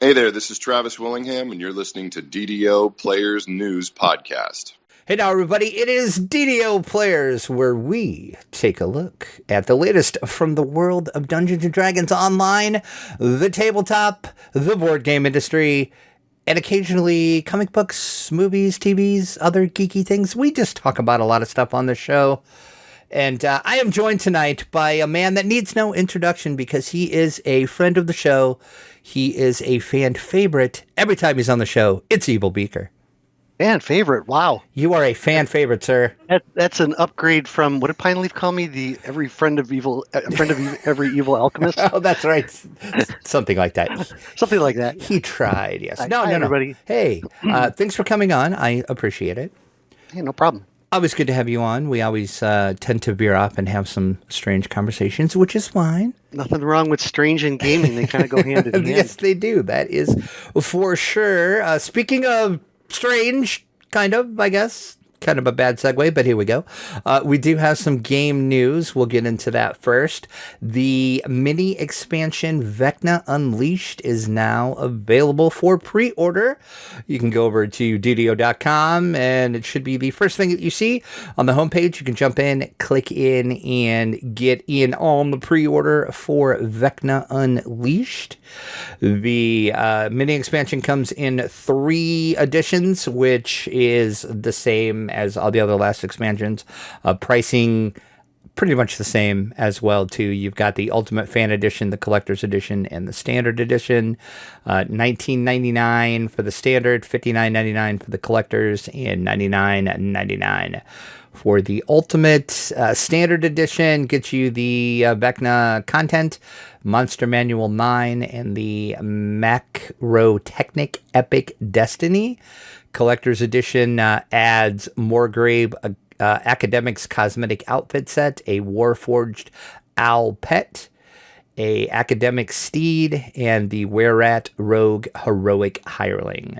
Hey there, this is Travis Willingham, and you're listening to DDO Players News Podcast. Hey now, everybody, it is DDO Players, where we take a look at the latest from the world of Dungeons & Dragons Online, the tabletop, the board game industry, and occasionally comic books, movies, TVs, other geeky things. We just talk about a lot of stuff on the show. And I am joined tonight by a man that needs no introduction because he is a friend of the show. He is a fan favorite. Every time he's on the show, it's Evil Beeker. Fan favorite? Wow. You are a fan favorite, sir. That's an upgrade from, what did Pine Leaf call me? The every friend of every evil alchemist? Oh, that's right. Something like that. Something like that. He tried, yes. Hi, everybody. Hey, thanks for coming on. I appreciate it. Hey, no problem. Always good to have you on. We always tend to veer up and have some strange conversations, which is fine. Nothing wrong with strange and gaming. They kind of go hand in hand. Yes, they do. That is for sure. Speaking of strange, kind of, I guess. Kind of a bad segue, but here we go. We do have some game news. We'll get into that first. The mini expansion Vecna Unleashed is now available for pre-order. You can go over to DDO.com, and it should be the first thing that you see on the homepage. You can jump in, click in, and get in on the pre-order for Vecna Unleashed. The mini expansion comes in 3 editions, which is the same as all the other last expansions. Pricing pretty much the same as well too. You've got the Ultimate Fan Edition, the Collector's Edition, and the Standard Edition. $19.99 for the Standard, $59.99 for the Collector's, and $99.99 for the Ultimate. Standard Edition gets you the Vecna content, Monster Manual 9, and the Macrotechnic Epic Destiny. Collector's Edition adds Moorgrave Academics Cosmetic Outfit Set, a Warforged Owl Pet, a Academic Steed, and the Were-Rat Rogue Heroic Hireling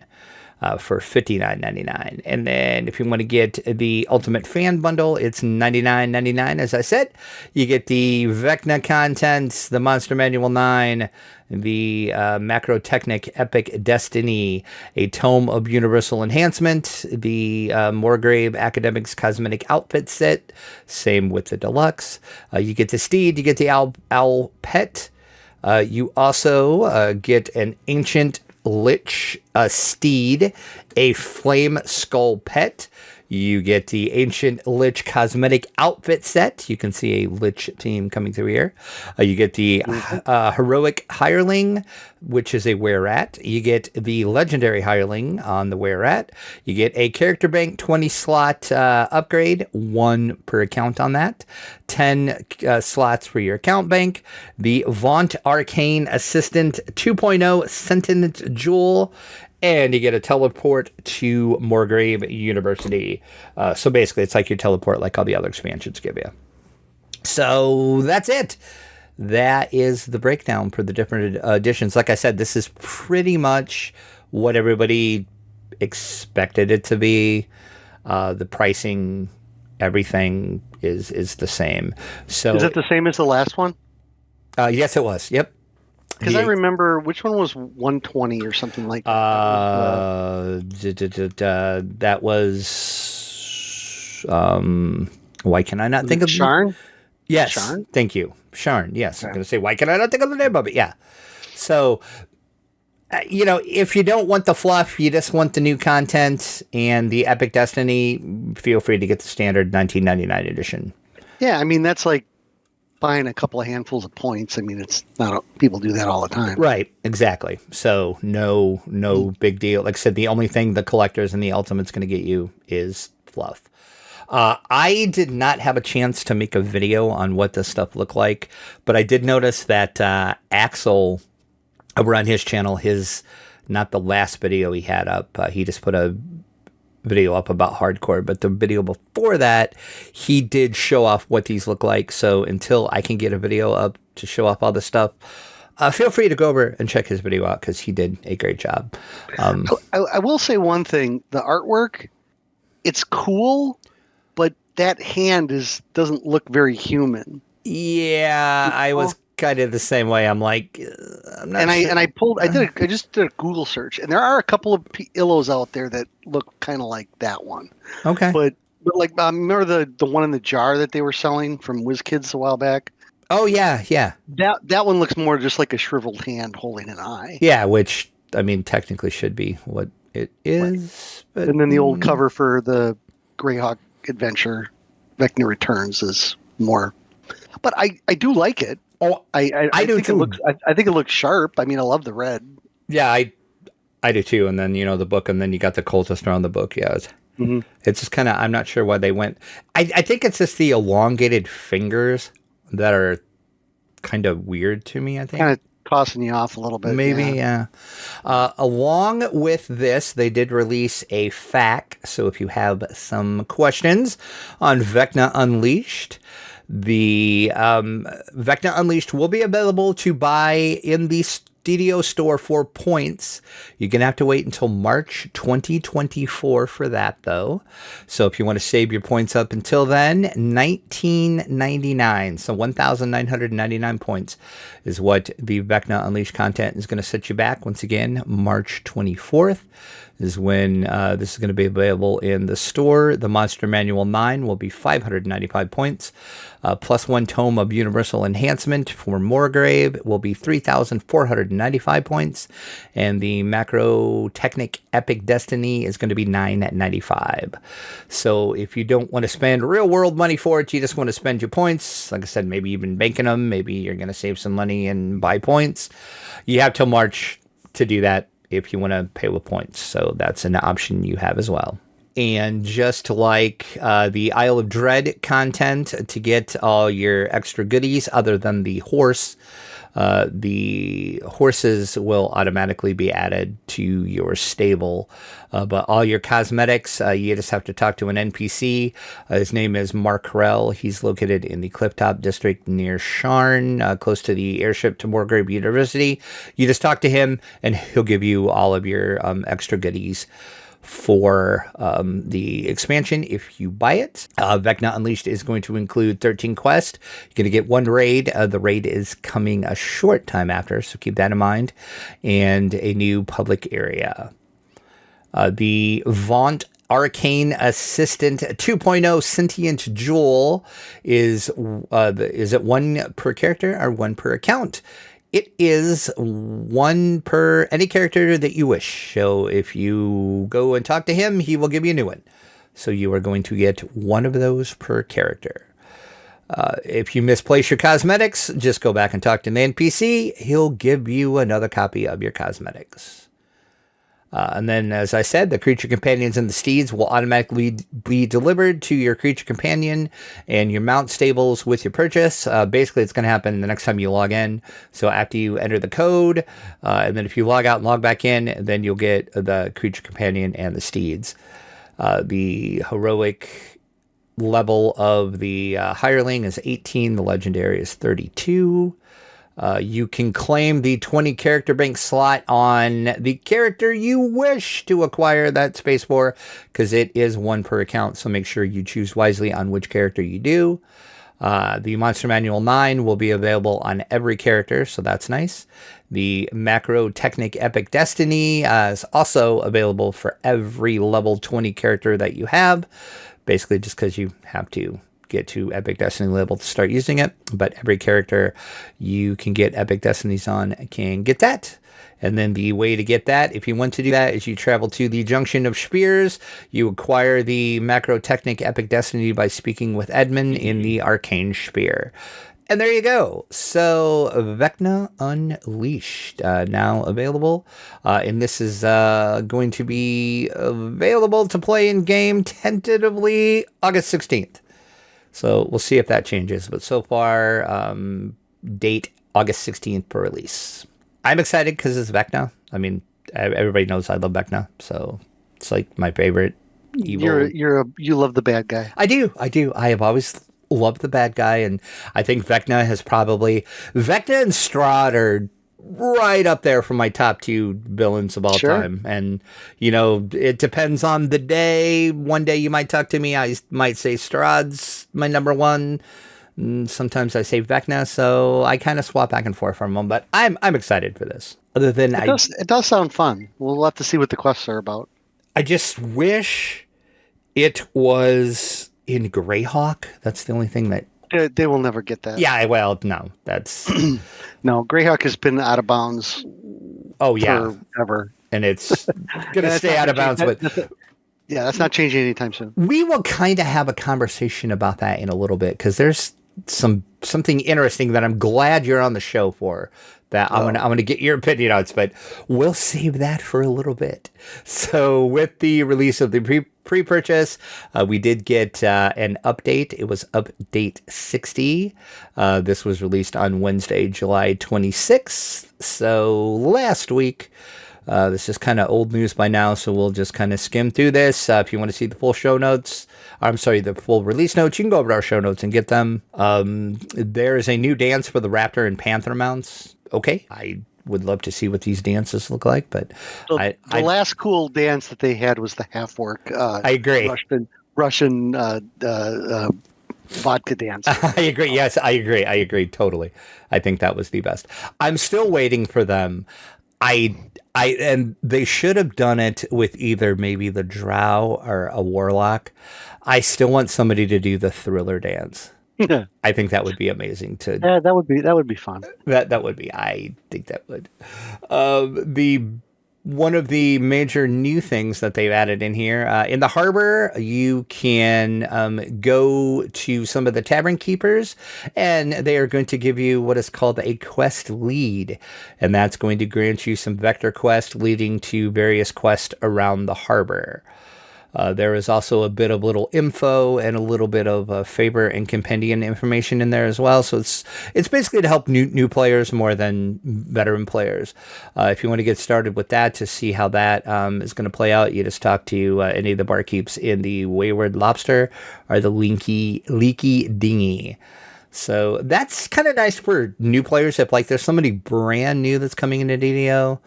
for $59.99. And then if you want to get the Ultimate Fan Bundle, it's $99.99. As I said, you get the Vecna contents, the Monster Manual 9, the Macrotechnic Epic Destiny, a Tome of Universal Enhancement, the Moorgrave Academics Cosmetic Outfit Set, same with the Deluxe. You get the Steed, you get the Owl Pet. You also get an Ancient Lich Steed, a Flame Skull Pet. You get the Ancient Lich Cosmetic Outfit Set. You can see a Lich theme coming through here. You get the Heroic Hireling, which is a Were-Rat. You get the Legendary Hireling on the Were-Rat. You get a Character Bank 20 slot upgrade, 1 per account on that. 10 slots for your account bank. The Vaunt Arcane Assistant 2.0 Sentient Jewel. And you get a teleport to Moorgrave University. So basically, it's like your teleport like all the other expansions give you. So that's it. That is the breakdown for the different editions. Like I said, this is pretty much what everybody expected it to be. The pricing, everything is the same. So is it the same as the last one? Yes, it was. Yep. Because I remember, which one was 120 or something like that? That was why can I not think of Sharn? Yes, Sharn? Thank you, Sharn. Yes, I'm going to say why can I not think of the name of it? Yeah. So, if you don't want the fluff, you just want the new content and the Epic Destiny, feel free to get the standard $19.99 edition. Yeah, I mean that's like buying a couple of handfuls of points. I mean, it's not people do that all the time. Right, exactly. So no big deal. Like I said, the only thing the Collectors and the Ultimate's going to get you is fluff. I did not have a chance to make a video on what this stuff looked like, but I did notice that Axel over on his channel, not the last video he had up, he just put a video up about hardcore, but the video before that, he did show off what these look like. So until I can get a video up to show off all the stuff, feel free to go over and check his video out because he did a great job. I will say one thing: the artwork, it's cool, but that hand doesn't look very human. Yeah, I was kind of the same way. I'm like, I'm not sure. I just did a Google search, and there are a couple of Illos out there that look kind of like that one. Okay. But like, remember the one in the jar that they were selling from WizKids a while back? Oh yeah. That one looks more just like a shriveled hand holding an eye. Yeah, which I mean technically should be what it is. Right. But, and then the old cover for the Greyhawk Adventure, Vecna Returns, is more. But I do like it. Oh, I do think too. I think it looks sharp. I mean, I love the red. Yeah, I do too. And then the book, and then you got the cultist around the book. Yeah, it's just kind of. I'm not sure why they went. I think it's just the elongated fingers that are kind of weird to me. I think kind of tossing you off a little bit. Maybe, yeah. Along with this, they did release a FAQ. So if you have some questions on Vecna Unleashed, the Vecna Unleashed will be available to buy in the DDO store for points. You're going to have to wait until March 2024 for that, though. So if you want to save your points up until then, $19.99. So 1,999 points is what the Vecna Unleashed content is going to set you back. Once again, March 24th is when this is going to be available in the store. The Monster Manual 9 will be 595 points. Plus one tome of Universal Enhancement for Morgrave will be 3,495 points. And the Macro Technic Epic Destiny is going to be $9.95. So if you don't want to spend real world money for it, you just want to spend your points, like I said, maybe even banking them, maybe you're going to save some money and buy points, you have till March to do that if you want to pay with points. So that's an option you have as well. And just like the Isle of Dread content, to get all your extra goodies other than the horse, the horses will automatically be added to your stable. But all your cosmetics, you just have to talk to an NPC. His name is Mark Rell. He's located in the Clifftop District near Sharn, close to the airship to Morgrave University. You just talk to him, and he'll give you all of your extra goodies for the expansion if you buy it. Vecna Unleashed is going to include 13 quests. You're going to get one raid. The raid is coming a short time after, so keep that in mind. And a new public area. The Vaunt Arcane Assistant 2.0 Sentient Jewel is it one per character or one per account? It is one per any character that you wish. So if you go and talk to him, he will give you a new one. So you are going to get one of those per character. If you misplace your cosmetics, just go back and talk to the NPC. He'll give you another copy of your cosmetics. And then, as I said, the creature companions and the steeds will automatically be delivered to your creature companion and your mount stables with your purchase. Basically, it's going to happen the next time you log in. So after you enter the code, and then if you log out and log back in, then you'll get the creature companion and the steeds. The heroic level of the hireling is 18. The legendary is 32. You can claim the 20 character bank slot on the character you wish to acquire that space for, because it is one per account. So make sure you choose wisely on which character you do. The Monster Manual 9 will be available on every character, so that's nice. The Macro Technic Epic Destiny is also available for every level 20 character that you have. Basically, just because you have to get to Epic Destiny level to start using it, but every character you can get Epic Destinies on can get that. And then the way to get that, if you want to do that, is you travel to the Junction of Spears. You acquire the Macro Technic Epic Destiny by speaking with Edmund in the Arcane Spear. And there you go. So Vecna Unleashed now available. And this is going to be available to play in game tentatively August 16th. So we'll see if that changes. But so far, date August 16th for release. I'm excited because it's Vecna. I mean, everybody knows I love Vecna, so it's like my favorite evil. You love the bad guy. I do. I have always loved the bad guy, and I think Vecna and Strahd are right up there for my top two villains of all time. And, it depends on the day. One day you might talk to me. I might say Strahd's my number one. Sometimes I say Vecna, so I kind of swap back and forth from them. But I'm excited for this. Other than It does sound fun. We'll have to see what the quests are about. I just wish it was in Greyhawk. That's the only thing that. They will never get that. Yeah, well, no, that's no. Greyhawk has been out of bounds. Oh yeah, forever, and it's gonna stay out of bounds. But that's not changing anytime soon. We will kind of have a conversation about that in a little bit because there's something interesting that I'm glad you're on the show for. That I'm gonna get your opinion on, but we'll save that for a little bit. So with the release of the pre-purchase, we did get an update. It was update 60. This was released on Wednesday, July 26th. So last week. This is kind of old news by now, so we'll just kind of skim through this. If you want to see the full show notes, the full release notes, you can go over to our show notes and get them. There is a new dance for the Raptor and Panther mounts. Okay, I would love to see what these dances look like, but the last cool dance that they had was the half work. I agree. Russian vodka dance. I agree. Yes, I agree totally. I think that was the best. I'm still waiting for them. And they should have done it with either maybe the Drow or a Warlock. I still want somebody to do the Thriller dance. I think that would be amazing to. Yeah, that would be fun. That would be. I think that would. One of the major new things that they've added in here in the harbor, you can go to some of the tavern keepers, and they are going to give you what is called a quest lead, and that's going to grant you some vector quests leading to various quests around the harbor. There is also a bit of little info and a little bit of favor and compendium information in there as well. So it's basically to help new players more than veteran players. If you want to get started with that to see how that is going to play out, you just talk to any of the barkeeps in the Wayward Lobster or the Leaky Dinghy. So that's kind of nice for new players. If there's somebody brand new that's coming into DDO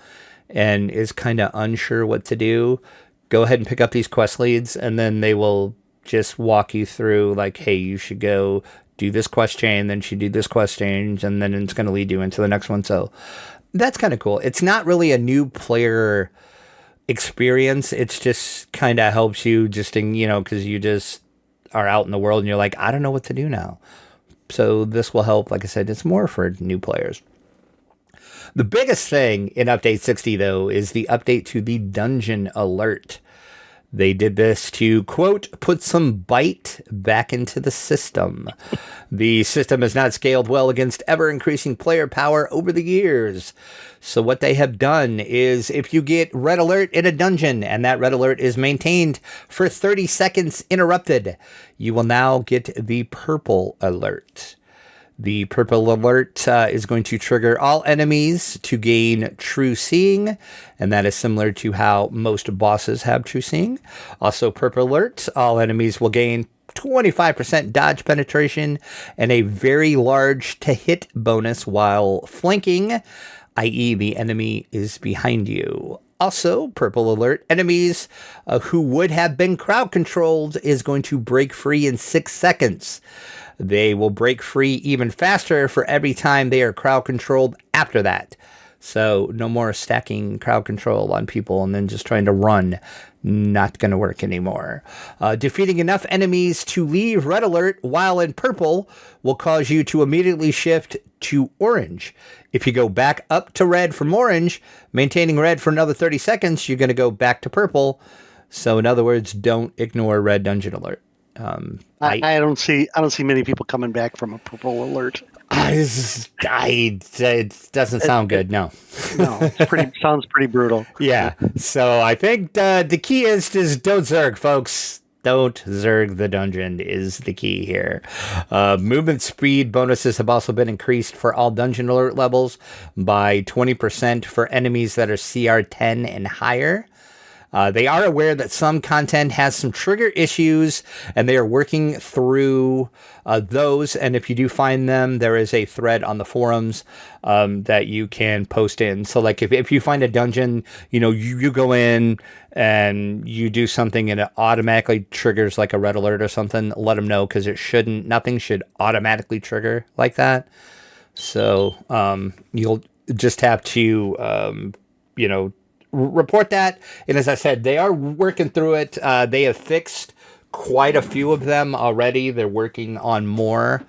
and is kind of unsure what to do, go ahead and pick up these quest leads, and then they will just walk you through hey, you should go do this quest chain, then you should do this quest change, and then it's going to lead you into the next one. So that's kind of cool. It's not really a new player experience. It's just kind of helps you just because you just are out in the world and you're I don't know what to do now. So this will help. Like I said, it's more for new players. The biggest thing in Update 60, though, is the update to the Dungeon Alert. They did this to, quote, put some bite back into the system. The system has not scaled well against ever-increasing player power over the years. So what they have done is if you get red alert in a dungeon and that red alert is maintained for 30 seconds uninterrupted, you will now get the purple alert. The purple alert is going to trigger all enemies to gain true seeing, and that is similar to how most bosses have true seeing. Also, purple alert, all enemies will gain 25% dodge penetration and a very large to hit bonus while flanking, i.e. the enemy is behind you. Also, purple alert, enemies who would have been crowd controlled is going to break free in 6 seconds. They will break free even faster for every time they are crowd controlled after that. So no more stacking crowd control on people and then just trying to run. Not going to work anymore. Defeating enough enemies to leave red alert while in purple will cause you to immediately shift to orange. If you go back up to red from orange, maintaining red for another 30 seconds, you're going to go back to purple. So in other words, don't ignore red dungeon alert. I don't see many people coming back from a purple alert. It doesn't sound good. No, it's sounds pretty brutal. Yeah. So I think the key is just don't zerg, folks. Don't zerg the dungeon is the key here. Movement speed bonuses have also been increased for all dungeon alert levels by 20% for enemies that are CR 10 and higher. They are aware that some content has some trigger issues, and they are working through those. And if you do find them, there is a thread on the forums that you can post in. So like if you find a dungeon, you go in and you do something and it automatically triggers like a red alert or something, let them know, because nothing should automatically trigger like that. So you'll just have to, report that. And as I said, they are working through it. They have fixed quite a few of them already. They're working on more.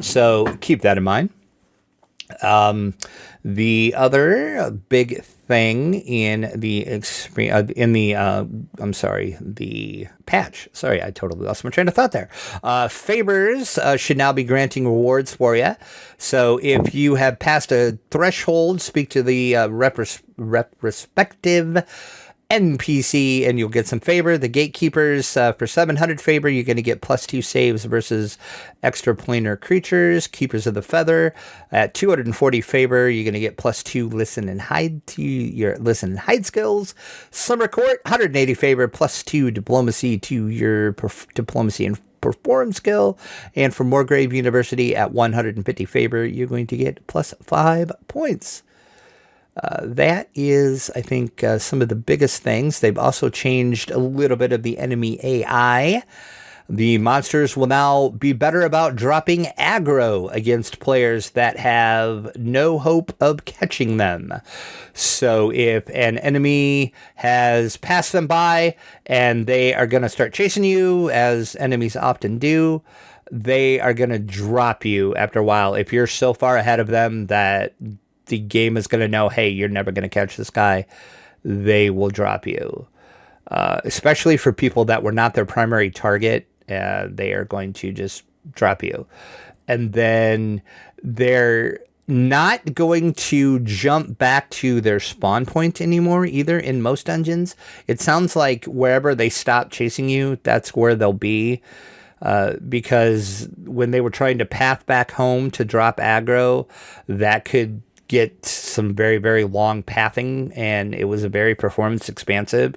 So keep that in mind. The other big thing in the the patch. Sorry, I totally lost my train of thought there. Favors should now be granting rewards for you. So if you have passed a threshold, speak to the respective NPC and you'll get some favor. The gatekeepers, for 700 favor, you're going to get +2 saves versus extraplanar creatures. Keepers of the feather, at 240 favor, you're going to get +2 listen and hide to your listen and hide skills. Summer court, 180 favor, +2 diplomacy to your diplomacy and perform skill. And for Moorgrave University, at 150 favor, you're going to get +5 points. That is, I think, some of the biggest things. They've also changed a little bit of the enemy AI. The monsters will now be better about dropping aggro against players that have no hope of catching them. So if an enemy has passed them by and they are going to start chasing you, as enemies often do, they are going to drop you after a while. If you're so far ahead of them that the game is going to know, hey, you're never going to catch this guy, they will drop you. Especially for people that were not their primary target, they are going to just drop you. And then they're not going to jump back to their spawn point anymore either in most dungeons. It sounds like wherever they stop chasing you, that's where they'll be. Because when they were trying to path back home to drop aggro, that could get some very, very long pathing, and it was a very performance expansive,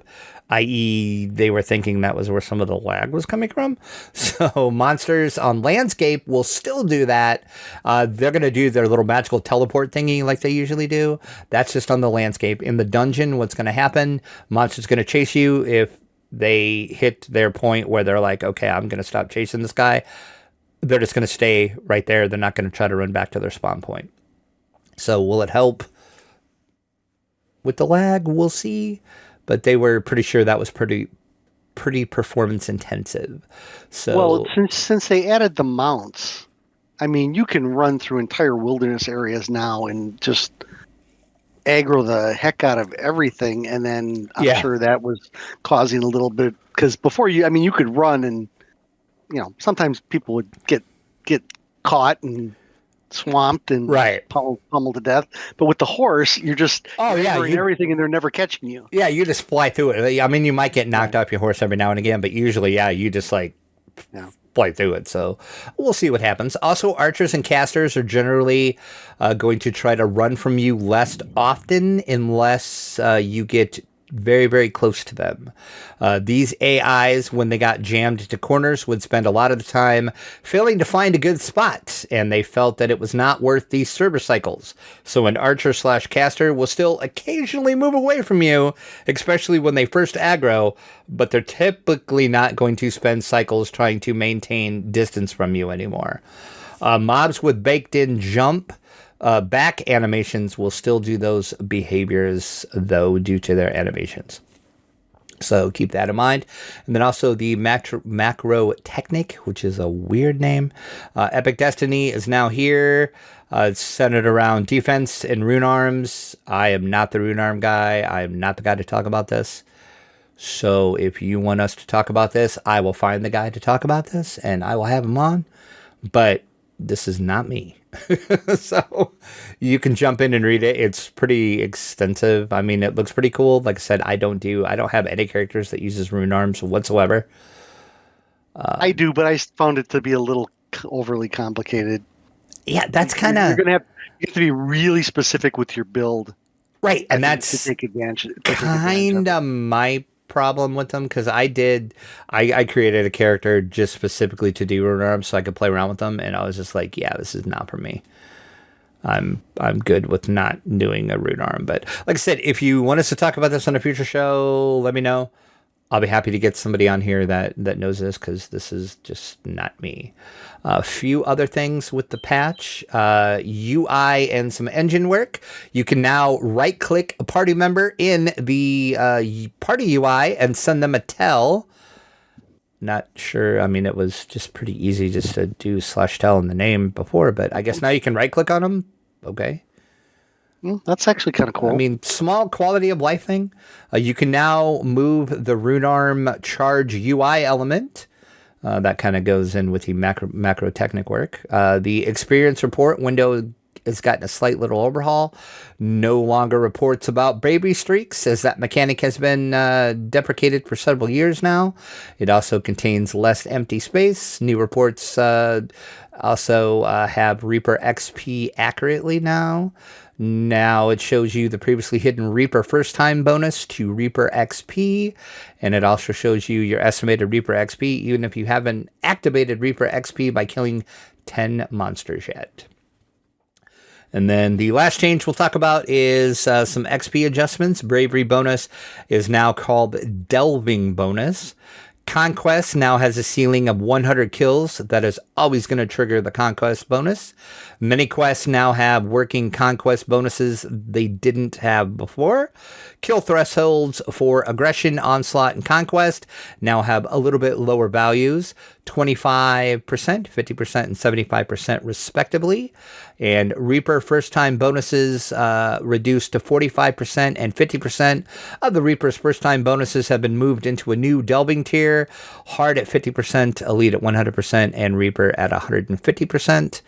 i.e. they were thinking that was where some of the lag was coming from. So monsters on landscape will still do that. They're going to do their little magical teleport thingy like they usually do. That's just on the landscape. In the dungeon, what's going to happen, monsters going to chase you. If they hit their point where they're like, okay, I'm going to stop chasing this guy, they're just going to stay right there. They're not going to try to run back to their spawn point. So will it help with the lag? We'll see. But they were pretty sure that was pretty performance intensive. So, well, since they added the mounts, I mean, you can run through entire wilderness areas now and just aggro the heck out of everything. And then I'm sure that was causing a little bit, because before you could run and, sometimes people would get caught and swamped and pummeled to death. But with the horse, you're just everything, and they're never catching you. Yeah, you just fly through it. I mean, you might get knocked off your horse every now and again, but usually, you just fly through it. So we'll see what happens. Also, archers and casters are generally going to try to run from you less often unless you get very, very close to them. These AIs, when they got jammed into corners, would spend a lot of the time failing to find a good spot, and they felt that it was not worth these server cycles. So an archer/caster will still occasionally move away from you, especially when they first aggro, but they're typically not going to spend cycles trying to maintain distance from you anymore. Mobs with baked-in jump back animations will still do those behaviors, though, due to their animations. So keep that in mind. And then also the macro technic, which is a weird name. Epic Destiny is now here. It's centered around defense and rune arms. I am not the rune arm guy. I am not the guy to talk about this. So if you want us to talk about this, I will find the guy to talk about this, and I will have him on. But this is not me. So you can jump in and read it. It's pretty extensive. I mean, it looks pretty cool. Like I said, I don't have any characters that uses rune arms whatsoever. I do, but I found it to be a little overly complicated. Yeah, that's kind of... You have to be really specific with your build. Right, and that's to take advantage. Kind of my problem with them because I created a character just specifically to do rune arms so I could play around with them, and I was just like, yeah, this is not for me. I'm good with not doing a rune arm. But like I said, if you want us to talk about this on a future show, let me know. I'll be happy to get somebody on here that knows this because this is just not me. A few other things with the patch, UI and some engine work. You can now right-click a party member in the party UI and send them a tell. Not sure. I mean, it was just pretty easy just to do /tell in the name before, but I guess now you can right-click on them. Okay. That's actually kind of cool. I mean, small quality of life thing. You can now move the rune arm charge UI element. That kind of goes in with the macro technic work. The experience report window has gotten a slight little overhaul. No longer reports about baby streaks, as that mechanic has been deprecated for several years now. It also contains less empty space. New reports also have Reaper XP accurately now. Now it shows you the previously hidden Reaper first time bonus to Reaper XP, and it also shows you your estimated Reaper XP, even if you haven't activated Reaper XP by killing 10 monsters yet. And then the last change we'll talk about is some XP adjustments. Bravery bonus is now called Delving bonus. Conquest now has a ceiling of 100 kills. That is always going to trigger the Conquest bonus. Many quests now have working Conquest bonuses they didn't have before. Kill thresholds for Aggression, Onslaught, and Conquest now have a little bit lower values. 25%, 50%, and 75% respectively. And Reaper first-time bonuses reduced to 45%, and 50% of the Reaper's first-time bonuses have been moved into a new Delving tier. Hard at 50%, Elite at 100%, and Reaper at 150%.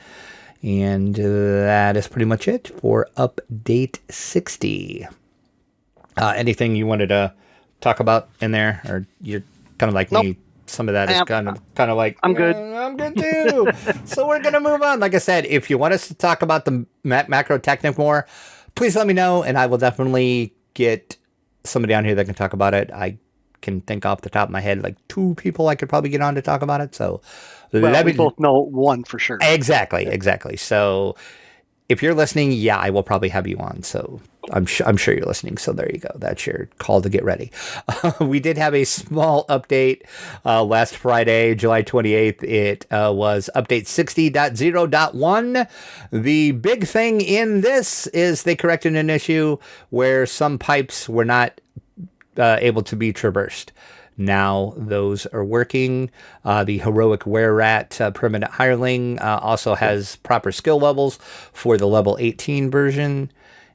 And that is pretty much it for Update 60. Anything you wanted to talk about in there? Or you're kind of like me? Some of that is kind of like, I'm good. I'm good too. So we're going to move on. Like I said, if you want us to talk about the macro technic more, please let me know, and I will definitely get somebody on here that can talk about it. I can think off the top of my head like 2 people I could probably get on to talk about it. So we both know one for sure. Exactly. So if you're listening, yeah, I will probably have you on. So I'm sure you're listening. So there you go. That's your call to get ready. We did have a small update last Friday, July 28th. It was update 60.0.1. The big thing in this is they corrected an issue where some pipes were not able to be traversed. Now those are working. The heroic were-rat permanent hireling also has proper skill levels for the level 18 version,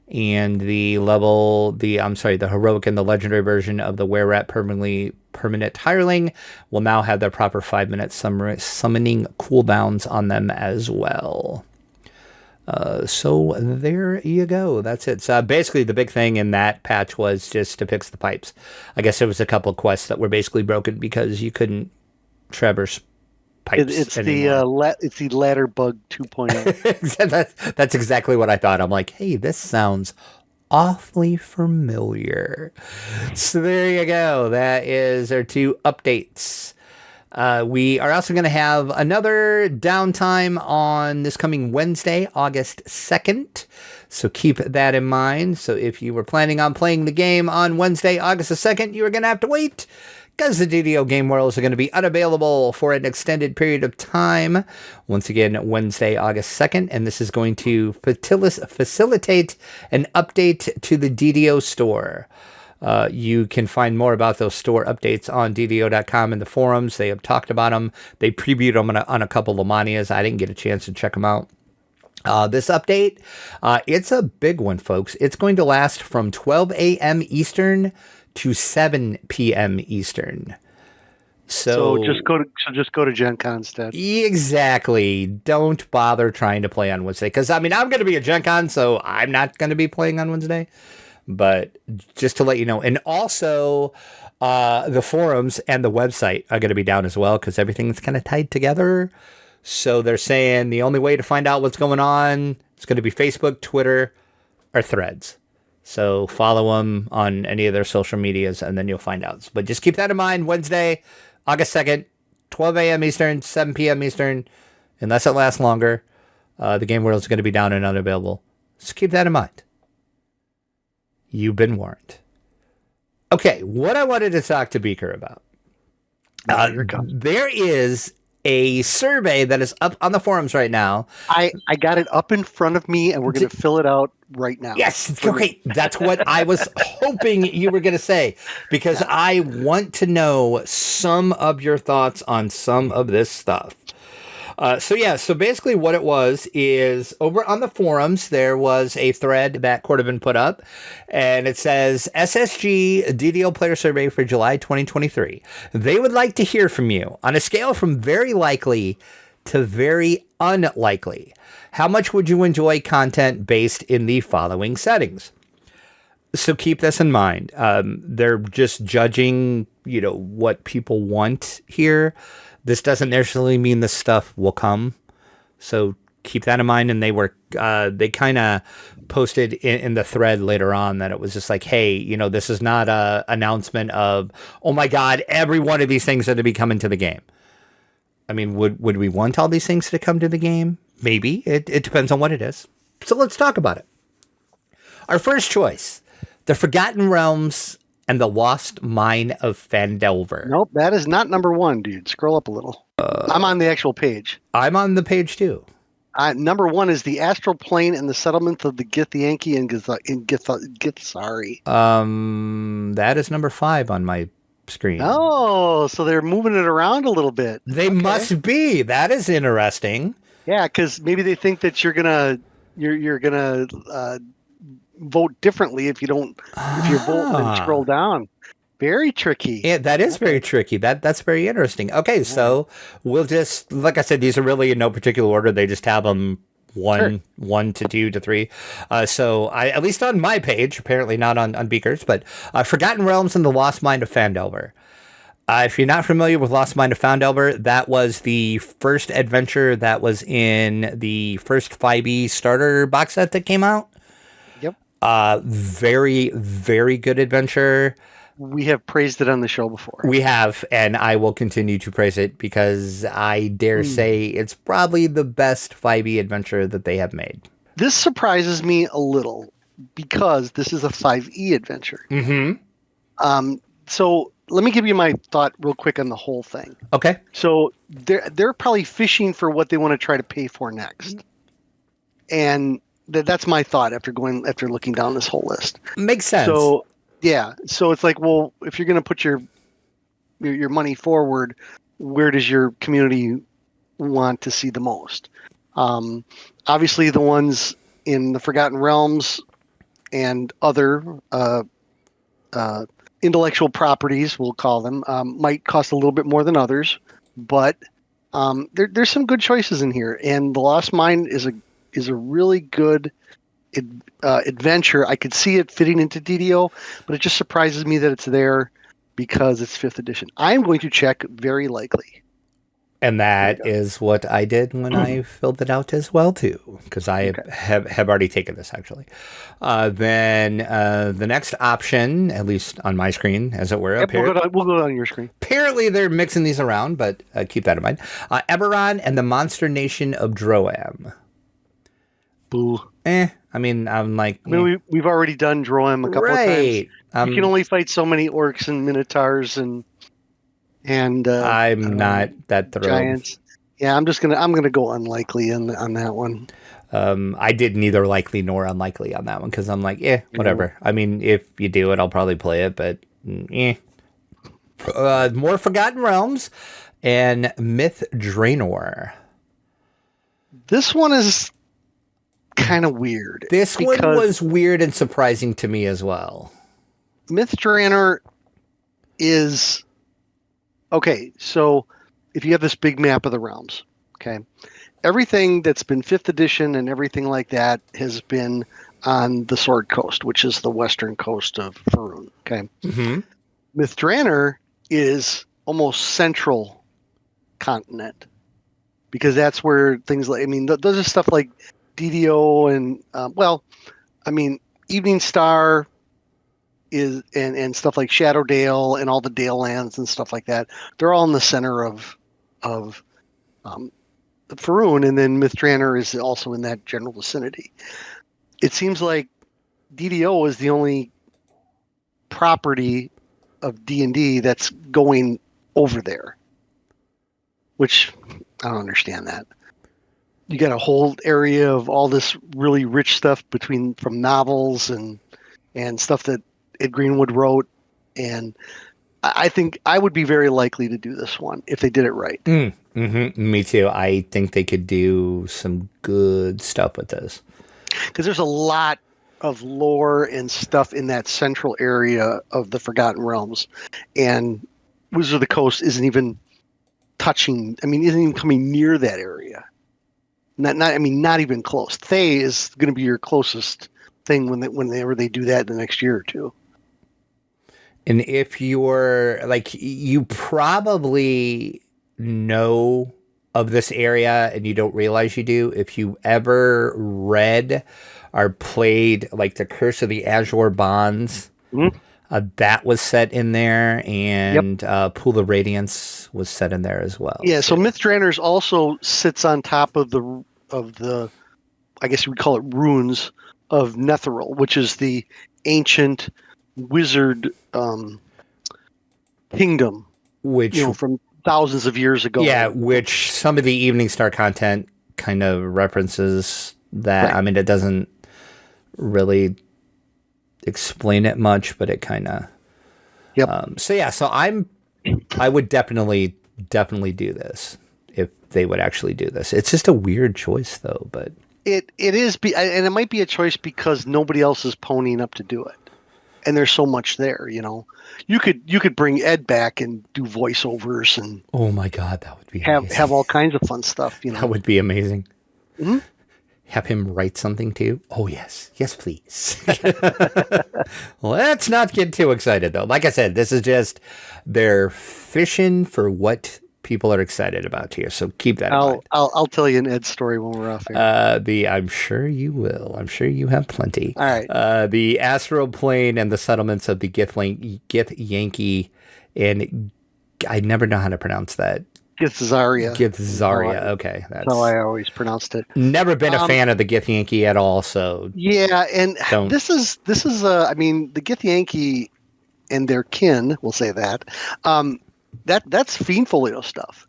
and the heroic and the legendary version of the were-rat permanent hireling will now have their proper 5-minute summoning cooldowns on them as well. So there you go. That's it. So basically the big thing in that patch was just to fix the pipes. I guess there was a couple of quests that were basically broken because you couldn't traverse pipes it's anymore. the ladder bug 2.0. That's exactly what I thought. I'm like, hey, this sounds awfully familiar. So there you go. That is our 2 updates. We are also going to have another downtime on this coming Wednesday, August 2nd. So keep that in mind. So if you were planning on playing the game on Wednesday, August the 2nd, you are going to have to wait because the DDO game worlds are going to be unavailable for an extended period of time. Once again, Wednesday, August 2nd. And this is going to facilitate an update to the DDO store. You can find more about those store updates on DDO.com in the forums. They have talked about them. They previewed them on a couple of Manias. I didn't get a chance to check them out. This update, it's a big one, folks. It's going to last from 12 a.m. Eastern to 7 p.m. Eastern. So just go to Gen Con instead. Exactly. Don't bother trying to play on Wednesday. Because, I mean, I'm going to be at Gen Con, so I'm not going to be playing on Wednesday. But just to let you know, and also the forums and the website are going to be down as well because everything's kind of tied together. So they're saying the only way to find out what's going on is going to be Facebook, Twitter, or Threads. So follow them on any of their social medias, and then you'll find out. But just keep that in mind. Wednesday, August 2nd, 12 a.m. Eastern, 7 p.m. Eastern, unless it lasts longer. The game world is going to be down and unavailable. Just keep that in mind. You've been warned. Okay, what I wanted to talk to Beeker about. There is a survey that is up on the forums right now. I got it up in front of me, and we're going to fill it out right now. Yes, okay. That's what I was hoping you were going to say, because I want to know some of your thoughts on some of this stuff. So basically what it was is over on the forums, there was a thread that Corbin put up, and it says SSG DDO player survey for July 2023. They would like to hear from you on a scale from very likely to very unlikely. How much would you enjoy content based in the following settings? So keep this in mind. They're just judging, what people want here. This doesn't necessarily mean this stuff will come. So keep that in mind. And they kind of posted in the thread later on that it was just like, hey, this is not a announcement of, oh my God, every one of these things are to be coming to the game. I mean, would we want all these things to come to the game? Maybe. It depends on what it is. So let's talk about it. Our first choice, The Forgotten Realms and the Lost Mine of Phandelver. Nope, that is not number one, dude. Scroll up a little. I'm on the actual page. I'm on the page too. Number one is the Astral Plane and the Settlement of the Githyanki and Githsari. That is number 5 on my screen. Oh, so they're moving it around a little bit. They must be. That is interesting. Yeah, because maybe they think that you're gonna vote differently if you don't if you vote and scroll down. Very tricky. Yeah, that is very tricky. That's very interesting. Okay, so we'll just, like I said, these are really in no particular order. They just have them 1 to 2 to 3. So I, at least on my page, apparently not on Beaker's, but Forgotten Realms and the Lost Mine of Phandelver. If you're not familiar with Lost Mine of Phandelver, that was the first adventure that was in the first 5e starter box set that came out. Yep. Very, very good adventure. We have praised it on the show before. We have, and I will continue to praise it because I dare say it's probably the best 5e adventure that they have made. This surprises me a little because this is a 5e adventure. Mm-hmm. So let me give you my thought real quick on the whole thing. Okay. So they're probably fishing for what they want to try to pay for next. And that's my thought after looking down this whole list. Makes sense. So yeah, so it's like, well, if you're going to put your money forward, where does your community want to see the most? Obviously, the ones in the Forgotten Realms and other intellectual properties, we'll call them, might cost a little bit more than others, but there's some good choices in here, and the Lost Mine is a really good adventure. I could see it fitting into DDO, but it just surprises me that it's there because it's 5th edition. I'm going to check very likely. And that is what I did when I filled it out as well, too, because I have already taken this, actually. Then the next option, at least on my screen, as it were. We'll go on your screen. Apparently, they're mixing these around, but keep that in mind. Eberron and the Monster Nation of Droam. Boo. I mean, I'm like... we've already done Droam a couple of times. You can only fight so many orcs and minotaurs and I'm not that thrilled. Giants. Yeah, I'm gonna go unlikely on that one. I did neither likely nor unlikely on that one because I'm like, whatever. I mean, if you do it, I'll probably play it, but more Forgotten Realms and Myth Draenor. This one is kind of weird. This one was weird and surprising to me as well. Myth Draenor is okay. So if you have this big map of the realms, okay, everything that's been 5th edition and everything like that has been on the Sword Coast, which is the western coast of Faerun. Okay. Mm-hmm. Myth Draenor is almost central continent because that's where things like, those are stuff like DDO and Evening Star is and stuff like Shadowdale and all the Dale lands and stuff like that. They're all in the center of Faerun, and then Mithranor is also in that general vicinity. It seems like DDO is the only property of D&D that's going over there, which I don't understand that. You got a whole area of all this really rich stuff from novels and stuff that Ed Greenwood wrote, and I think I would be very likely to do this one if they did it right. Me too. I think they could do some good stuff with this. Because there's a lot of lore and stuff in that central area of the Forgotten Realms, and Wizard of the Coast isn't even isn't even coming near that area. Not even close. Thay is going to be your closest thing whenever they do that in the next year or two. And if you're you probably know of this area and you don't realize you do. If you ever read or played the Curse of the Azure Bonds, that was set in there, and Pool of Radiance was set in there as well. Yeah, so Mithranor also sits on top of the I guess you would call it ruins of Netheril, which is the ancient wizard kingdom, which from thousands of years ago. Yeah, which some of the Evening Star content kind of references that. Right. I mean, it doesn't really explain it much, but it kind of. Yep. So I would definitely do this if they would actually do this. It's just a weird choice, though. But it is, and it might be a choice because nobody else is ponying up to do it, and there's so much there. You could bring Ed back and do voiceovers and. Oh my God, that would be amazing. Have all kinds of fun stuff. That would be amazing. Mm-hmm. Have him write something too? Oh, yes. Yes, please. Let's not get too excited, though. Like I said, this is just, they're fishing for what people are excited about here. So keep that in mind. I'll tell you an Ed story when we're off here. I'm sure you will. I'm sure you have plenty. All right. The astral plane and the settlements of the Githyanki, and I never know how to pronounce that. Githzaria. Okay, that's how I always pronounced it. Never been a fan of the Githyanki at all. So yeah, and this is the Githyanki and their kin. We'll say that. That's Fiend Folio stuff,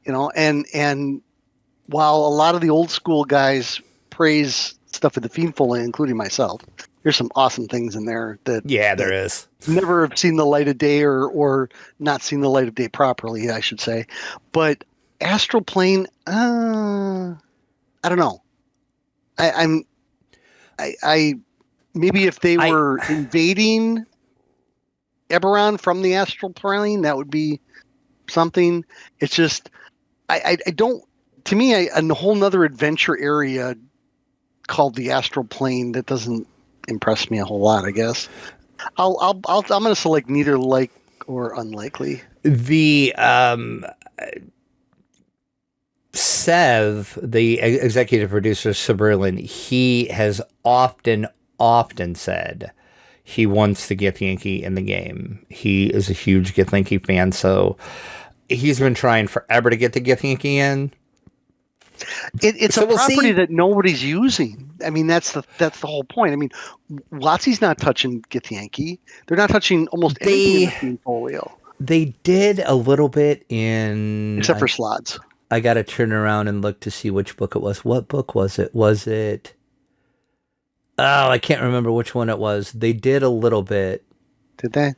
and while a lot of the old school guys praise stuff in the Fiend Folio, including myself, there's some awesome things in there that there is. Never have seen the light of day or not seen the light of day properly, I should say. But Astral Plane, I don't know. I maybe if they were invading Eberron from the Astral Plane, that would be something. It's just I don't. To me, a whole nother adventure area called the Astral Plane that doesn't impress me a whole lot, I guess. I'm going to select neither like or unlikely. The Sev, the executive producer, Suburlan, he has often said he wants the Githyanki in the game. He is a huge Githyanki fan, so he's been trying forever to get the Githyanki in. It's a property that nobody's using. I mean, that's the whole point. I mean, WotC's not touching Githyanki. They're not touching almost anything in the Fiend Folio. They did a little bit in... Except for Slots. I got to turn around and look to see which book it was. What book was it? Was it... Oh, I can't remember which one it was. They did a little bit. Did they?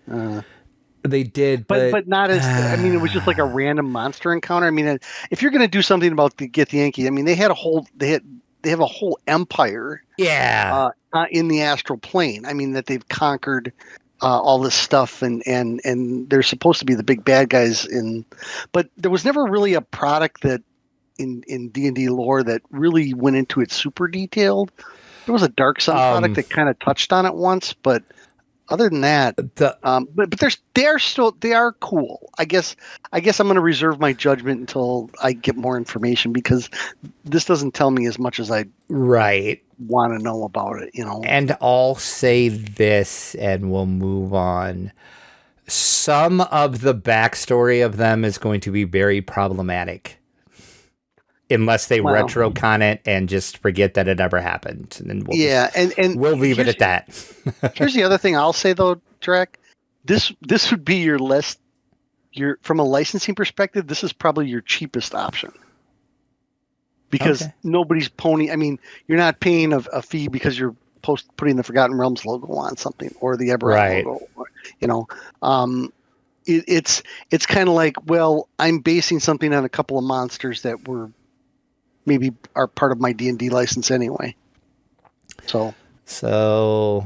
They did, but not as. I mean, it was just like a random monster encounter. I mean, if you're going to do something about the Githyanki, I mean, they have a whole empire. Yeah. In the astral plane. I mean, that they've conquered all this stuff, and they're supposed to be the big bad guys but there was never really a product that in D&D lore that really went into it super detailed. There was a Dark Sun product that kind of touched on it once, but other than that, but they are cool. I guess I'm going to reserve my judgment until I get more information, because this doesn't tell me as much as I want to know about it. And I'll say this, and we'll move on. Some of the backstory of them is going to be very problematic, unless they retcon it and just forget that it ever happened. And then we'll leave it at that. Here's the other thing I'll say though, Drac. This would be from a licensing perspective, this is probably your cheapest option. Because nobody's pony. I mean, you're not paying a fee because you're putting the Forgotten Realms logo on something, or the Eberron logo. It's kind of like, well, I'm basing something on a couple of monsters that maybe are part of my D&D license anyway. So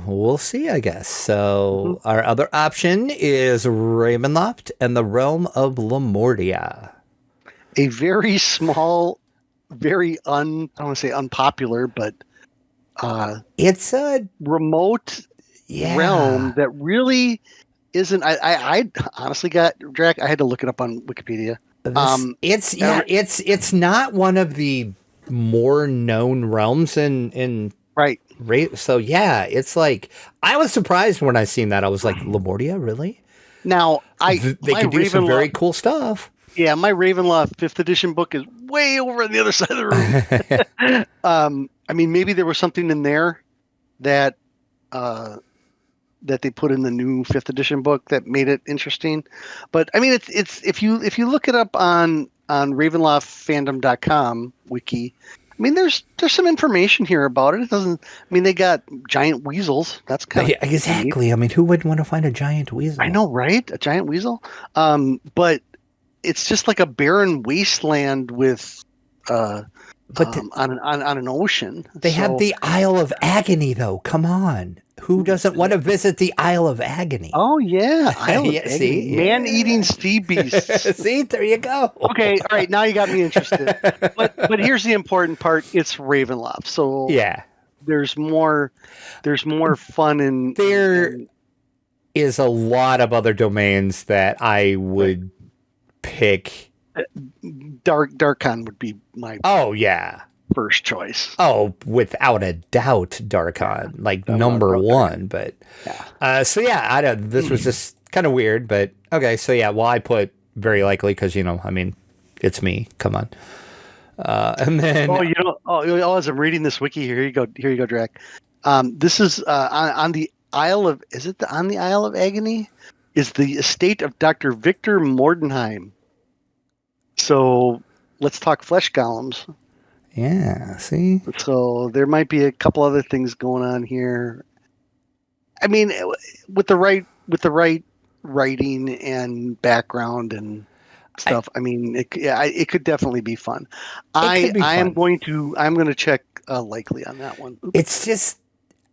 we'll see, I guess. So our other option is Ravenloft and the Realm of Lemordia. A very small, very I don't want to say unpopular, but it's a remote realm that really isn't. I honestly got Drac. I had to look it up on Wikipedia. It's not one of the more known realms in right. So it's like, I was surprised when I seen that. I was like, Lemordia, really? Now they could do some very cool stuff. Yeah, my Ravenloft 5th edition book is way over on the other side of the room. I mean, maybe there was something in there that they put in the new 5th edition book that made it interesting. But I mean, it's if you look it up on RavenloftFandom.com wiki, I mean, there's some information here about it. It doesn't. I mean, they got giant weasels. That's kind of exactly. Neat. I mean, who wouldn't want to find a giant weasel? I know, right? A giant weasel. But it's just like a barren wasteland with on an ocean. They have the Isle of Agony, though. Come on. Who doesn't want to visit the Isle of Agony? Oh, yeah. Isle of Agony. See? Man-eating sea beasts. See? There you go. Okay. All right. Now you got me interested. But here's the important part. It's Ravenloft. So there's more fun in... There is a lot of other domains that I would pick. Darkon would be my... Oh, yeah. First choice. Oh, without a doubt, Darkon, number one. But this was just kind of weird. But okay, so I put very likely because I mean, it's me. Come on. And then as I'm reading this wiki here you go, Drac. This is on the Isle of. Is it on the Isle of Agony? Is the estate of Dr. Victor Mordenheim. So let's talk flesh golems. Yeah, see? So there might be a couple other things going on here. I mean, with the right writing and background and stuff, I mean, it could definitely be fun. I'm going to check likely on that one. Oops. It's just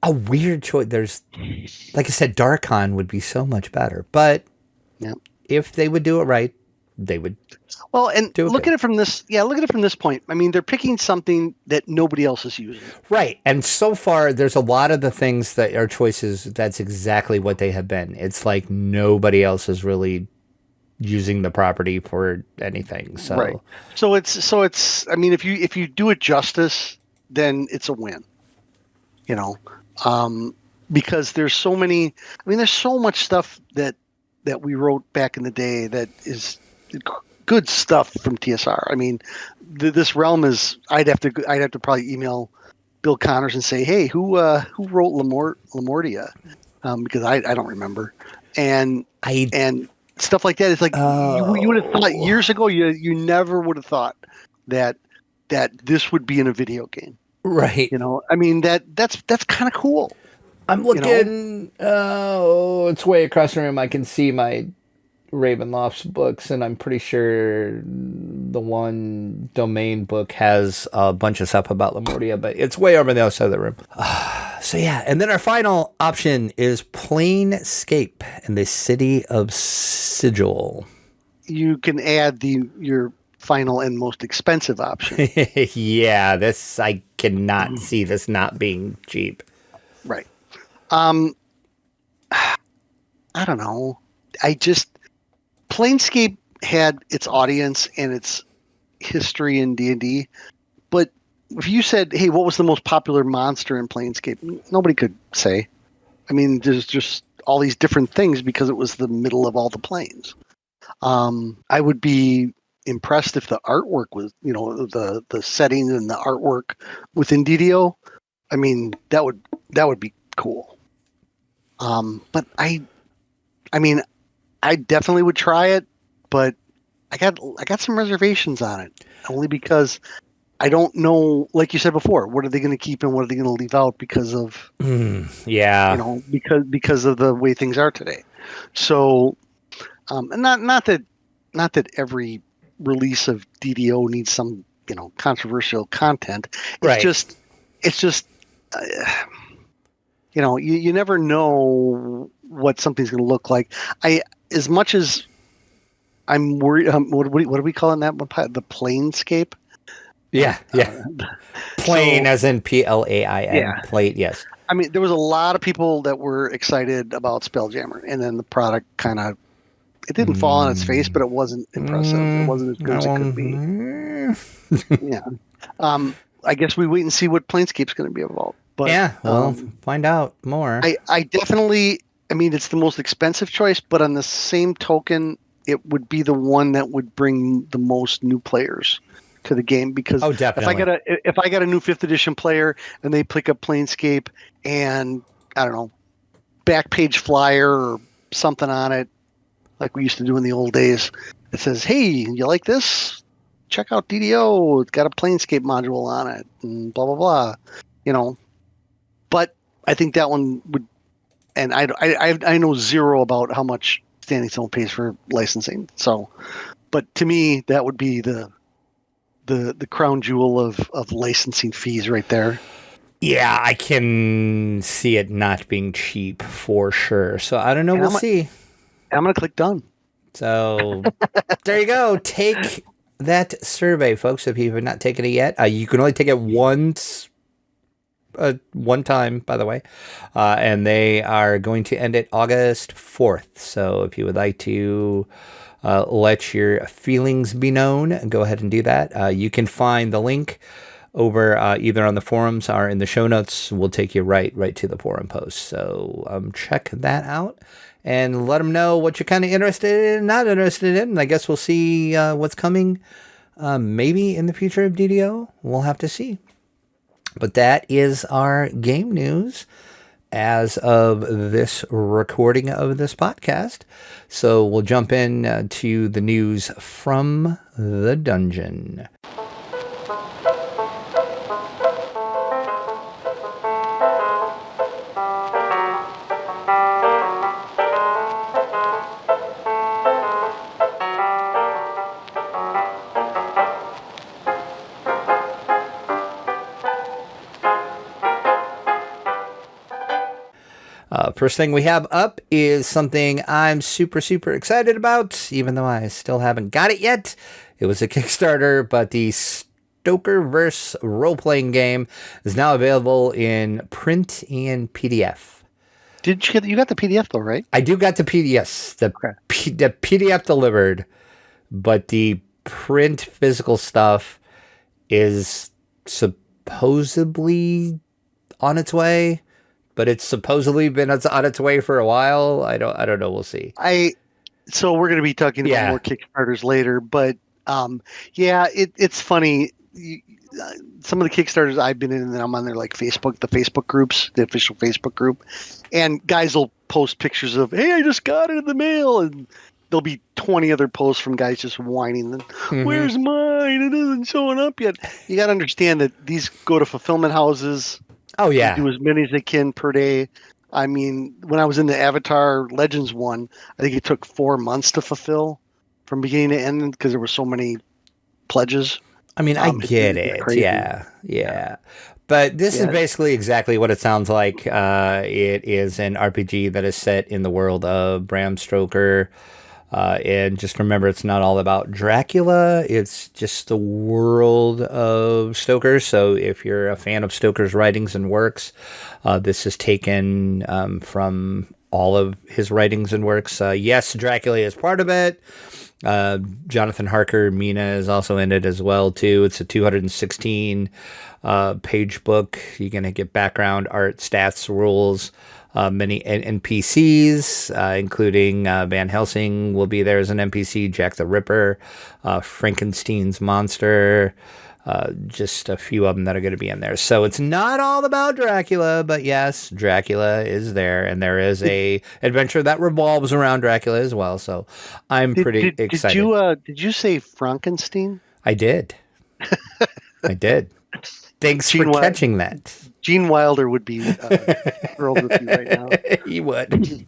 a weird choice. There's, like I said, Darkon would be so much better, but if they would do it right, they would. Well, and look at it from this point. I mean, they're picking something that nobody else is using. Right. And so far, there's a lot of the things that are choices. That's exactly what they have been. It's like nobody else is really using the property for anything. So, right. So it's, I mean, if you do it justice, then it's a win, because there's so much stuff that we wrote back in the day that is good stuff from TSR. I mean, this realm is. I'd have to probably email Bill Connors and say, hey, who wrote Lemordia? Because I don't remember, and stuff like that. It's like you would have thought years ago. You never would have thought that this would be in a video game, right? I mean that's kind of cool. I'm looking. It's way across the room. I can see my Ravenloft's books, and I'm pretty sure the one domain book has a bunch of stuff about Lemordia, but it's way over the other side of the room. And then our final option is Planescape and the City of Sigil. You can add your final and most expensive option. Yeah, this I cannot see this not being cheap. Right. I don't know. Planescape had its audience and its history in D&D, but if you said, hey, what was the most popular monster in Planescape? Nobody could say. I mean, there's just all these different things because it was the middle of all the planes. I would be impressed if the artwork was, the setting and the artwork within DDO. I mean, that would be cool. But I mean, I definitely would try it, but I got some reservations on it, only because I don't know, like you said before, what are they going to keep and what are they going to leave out because of because of the way things are today. So, and not that every release of DDO needs some controversial content. It's just you never know what something's going to look like. As much as I'm worried, what are we calling that one? The Planescape. Yeah. Plain as in Plain. Yeah. Plate, yes. I mean, there was a lot of people that were excited about Spelljammer, and then the product it didn't fall on its face, but it wasn't impressive. It wasn't as good as it could be. Yeah. I guess we wait and see what Planescape's going to be about. But yeah, we'll find out more. I definitely, I mean, it's the most expensive choice, but on the same token, it would be the one that would bring the most new players to the game, because definitely. if I got a new 5th edition player and they pick up Planescape and I don't know, back page flyer or something on it like we used to do in the old days, it says, hey, you like this? Check out DDO. It's got a Planescape module on it and blah blah blah. But I think that one would, and I know zero about how much Standing Stone pays for licensing. So, but to me, that would be the crown jewel of licensing fees right there. Yeah, I can see it not being cheap for sure. So I don't know. We'll see. I'm going to click done. So there you go. Take that survey, folks. If you have not taken it yet, you can only take it once. One time, by the way, and they are going to end it August 4th. So if you would like to let your feelings be known, go ahead and do that. You can find the link over either on the forums or in the show notes. We'll take you right to the forum post. So check that out and let them know what you're kind of interested in, not interested in. And I guess we'll see what's coming maybe in the future of DDO. We'll have to see. But that is our game news as of this recording of this podcast. So we'll jump in to the news from the dungeon. First thing we have up is something I'm super excited about, even though I still haven't got it yet. It was a Kickstarter, but the Stokerverse role-playing game is now available in print and PDF. Did you got the PDF though, right? I do got the PDF. Yes, the PDF delivered, but the print physical stuff is supposedly on its way. But it's supposedly been on its way for a while. I don't know. We'll see. So we're going to be talking about more Kickstarters later. But it's funny. Some of the Kickstarters I've been in, and I'm on there, like the Facebook groups, the official Facebook group, and guys will post pictures of, hey, I just got it in the mail, and there'll be 20 other posts from guys just whining. Where's mine? It isn't showing up yet. You got to understand that these go to fulfillment houses. Oh, yeah. Do as many as they can per day. I mean, when I was in the Avatar Legends one, I think it took 4 months to fulfill from beginning to end because there were so many pledges. I mean, I get it. Yeah. But this is basically exactly what it sounds like. It is an RPG that is set in the world of Bram Stoker. And just remember, it's not all about Dracula. It's just the world of Stoker. So if you're a fan of Stoker's writings and works, this is taken from all of his writings and works. Yes, Dracula is part of it. Jonathan Harker, Mina is also in it as well too. It's a 216 page book. You're gonna get background, art, stats, rules, many NPCs, including Van Helsing will be there as an NPC, Jack the Ripper, Frankenstein's monster. Just a few of them that are going to be in there. So it's not all about Dracula, but yes, Dracula is there, and there is a adventure that revolves around Dracula as well. So I'm pretty excited. Did you say Frankenstein? I did. I did. Thanks for catching that. Gene Wilder would be thrilled with you right now. He would.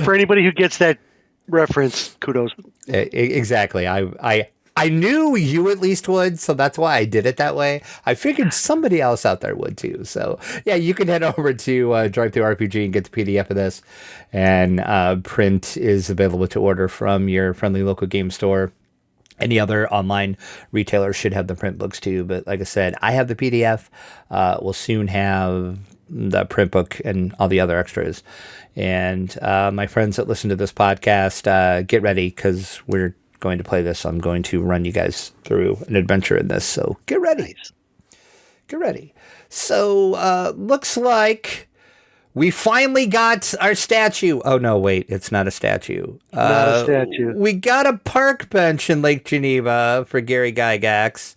For anybody who gets that reference, kudos. Exactly. I knew you at least would, so that's why I did it that way. I figured somebody else out there would too. So yeah, you can head over to Drive Through RPG and get the PDF of this. And print is available to order from your friendly local game store. Any other online retailer should have the print books too. But like I said, I have the PDF. We'll soon have the print book and all the other extras. And my friends that listen to this podcast, get ready because we're going to play this. I'm going to run you guys through an adventure in this. So get ready. Nice. Get ready. So looks like we finally got our statue. Oh, no, wait. It's not a statue. Not a statue. We got a park bench in Lake Geneva for Gary Gygax.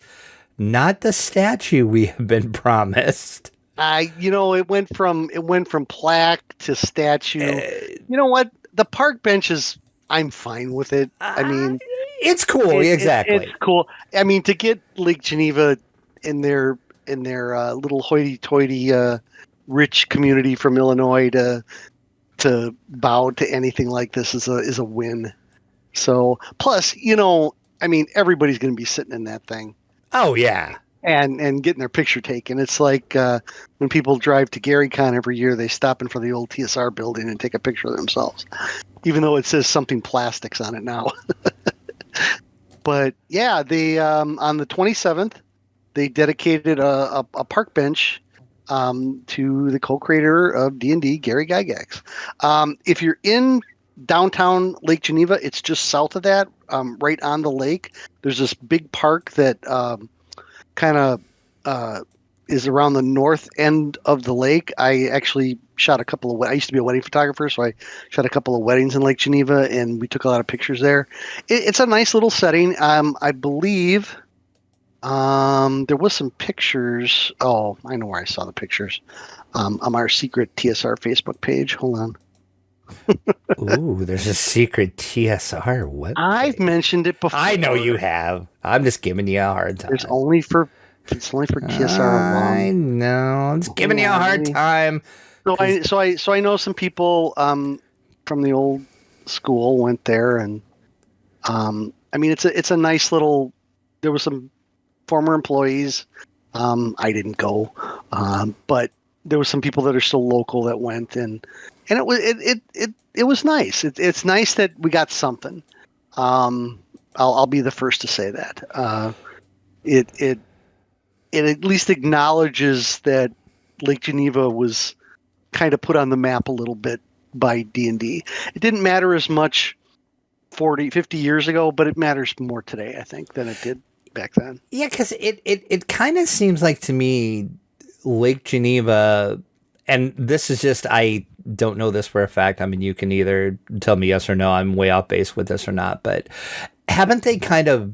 Not the statue we have been promised. It went from plaque to statue. You know what? The park bench is, I'm fine with it. I mean, it's cool. Exactly. It's cool. I mean, to get Lake Geneva in their little hoity-toity rich community from Illinois to bow to anything like this is a win. So plus, I mean, everybody's going to be sitting in that thing. Oh yeah. And getting their picture taken. It's like when people drive to GaryCon every year, they stop in for the old TSR building and take a picture of themselves, even though it says something plastics on it now. But yeah, they on the 27th, they dedicated a park bench to the co-creator of D&D, Gary Gygax. If you're in downtown Lake Geneva, it's just south of that, right on the lake. There's this big park that kind of is around the north end of the lake. I actually shot I used to be a wedding photographer, so I shot a couple of weddings in Lake Geneva, and we took a lot of pictures there. It's a nice little setting. I believe there was some pictures. Oh, I know where I saw the pictures. On our secret TSR Facebook page. Hold on. Ooh, there's a secret TSR. What? I've mentioned it before. I know you have. I'm just giving you a hard time. It's only for TSR alone. I know. I'm just giving you a hard time. So I know some people from the old school went there, and I mean it's a nice little. There was some former employees. I didn't go, but there were some people that are still local that went, and it was nice. It's nice that we got something. I'll be the first to say that. It at least acknowledges that Lake Geneva was kind of put on the map a little bit by D&D. It didn't matter as much 40, 50 years ago, but it matters more today, I think, than it did back then. Yeah, because it kind of seems like to me Lake Geneva, and this is just, I don't know this for a fact. I mean, you can either tell me yes or no, I'm way off base with this or not, but haven't they kind of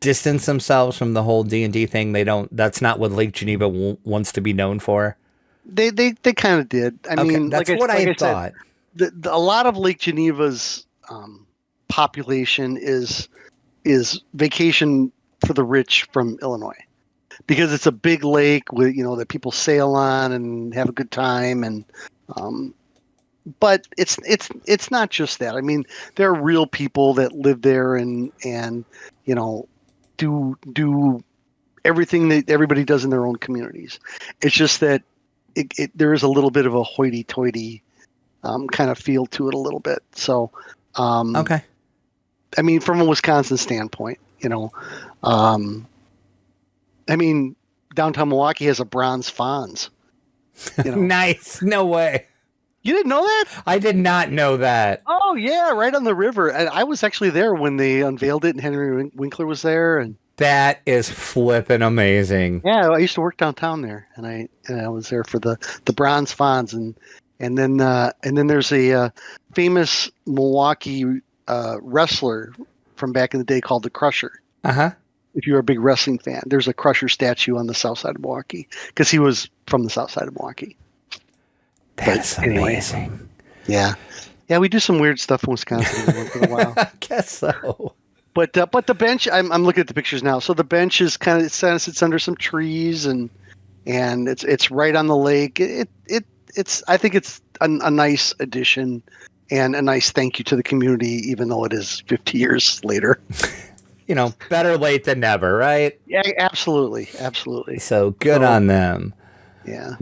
distanced themselves from the whole D&D thing? That's not what Lake Geneva wants to be known for. They kind of did. I mean, that's what I thought. Said, a lot of Lake Geneva's population is vacation for the rich from Illinois, because it's a big lake with that people sail on and have a good time, and but it's not just that. I mean, there are real people that live there and do everything that everybody does in their own communities. It's just that there is a little bit of a hoity-toity kind of feel to it a little bit. So, okay. I mean, from a Wisconsin standpoint, I mean, downtown Milwaukee has a bronze Fonz. Nice. No way. You didn't know that? I did not know that. Oh yeah, right on the river. And I was actually there when they unveiled it, and Henry Winkler was there. And That is flippin' amazing. yeah, I used to work downtown there, and I was there for the bronze fonts, and then there's a famous Milwaukee wrestler from back in the day called the Crusher. Uh-huh. If you're a big wrestling fan, there's a Crusher statue on the south side of Milwaukee because he was from the south side of Milwaukee. That's amazing. Anyway, yeah, we do some weird stuff in Wisconsin once in a while. I guess so. But the bench, I'm looking at the pictures now. So the bench is kind of sits under some trees, and it's right on the lake. It's I think it's a nice addition and a nice thank you to the community, even though it is 50 years later. Better late than never, right? Yeah, absolutely. So good on them. Yeah.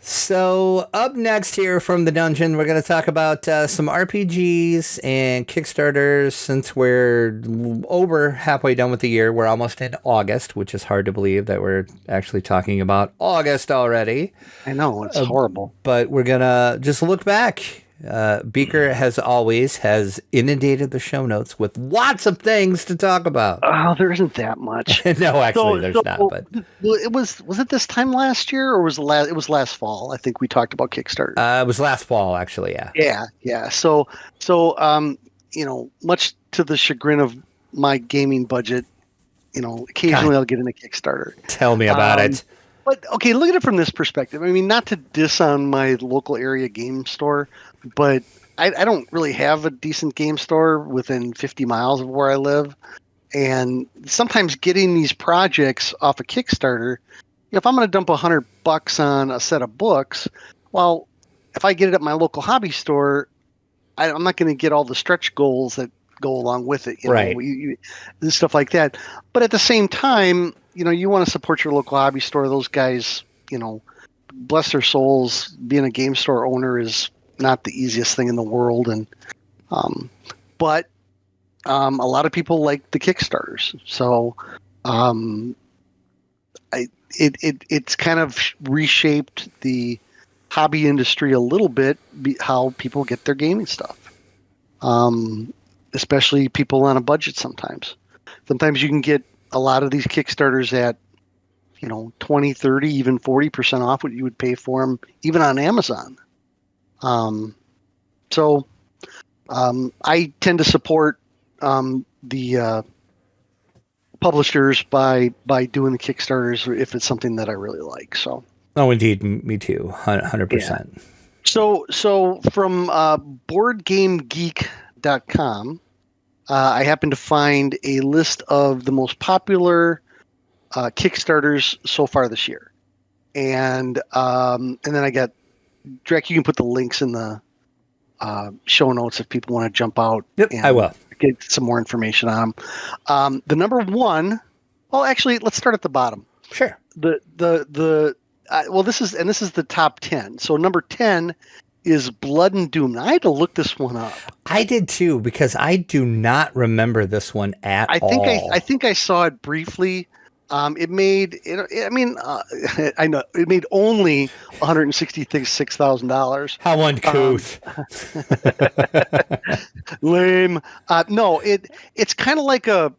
So up next here from the dungeon, we're going to talk about some RPGs and Kickstarters. Since we're over halfway done with the year, we're almost in August, which is hard to believe that we're actually talking about August already. I know, it's horrible. But we're going to just look back. Beeker, has inundated the show notes with lots of things to talk about. Oh, there isn't that much. No, actually, there's not. But it was it this time last year, or was it was last fall? I think we talked about Kickstarter. It was last fall, actually. Yeah. Yeah. So much to the chagrin of my gaming budget, occasionally I'll get into Kickstarter. Tell me about it. But okay, look at it from this perspective. I mean, not to diss on my local area game store, but I don't really have a decent game store within 50 miles of where I live. And sometimes getting these projects off a Kickstarter, if I'm going to dump $100 on a set of books, well, if I get it at my local hobby store, I'm not going to get all the stretch goals that go along with it, right? Stuff like that. But at the same time, you want to support your local hobby store. Those guys, bless their souls. Being a game store owner is not the easiest thing in the world, and but a lot of people like the Kickstarters. So it's kind of reshaped the hobby industry a little bit, how people get their gaming stuff. Especially people on a budget sometimes. Sometimes you can get a lot of these Kickstarters at, 20, 30, even 40% off what you would pay for them, even on Amazon. So I tend to support the publishers by doing the Kickstarters if it's something that I really like. So. Oh, indeed. Me too. 100%. Yeah. So from BoardGameGeek.com, I happened to find a list of the most popular Kickstarters so far this year, and then I got Drac. You can put the links in the show notes if people want to jump out. Yep, and I will get some more information on them. The number one. Well, actually, let's start at the bottom. Sure. This is the top 10. So number 10 is Blood and Doom. Now, I had to look this one up. I did too, because I do not remember this one at all. I think I saw it briefly. It made I know it made only $166,000. How uncouth. Lame. No, it's kind of like a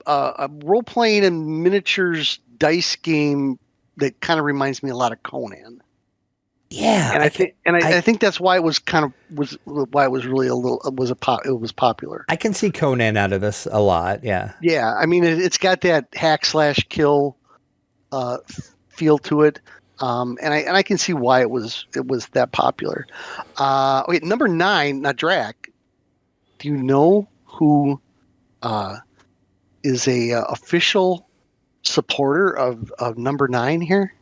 role playing and miniatures dice game that kind of reminds me a lot of Conan. Yeah, and I think that's why it was really it was popular. I can see Conan out of this a lot. Yeah. Yeah, I mean it's got that hack/kill feel to it, and I can see why it was that popular. Okay, number 9, now Drac. Do you know who is a official supporter of number 9 here?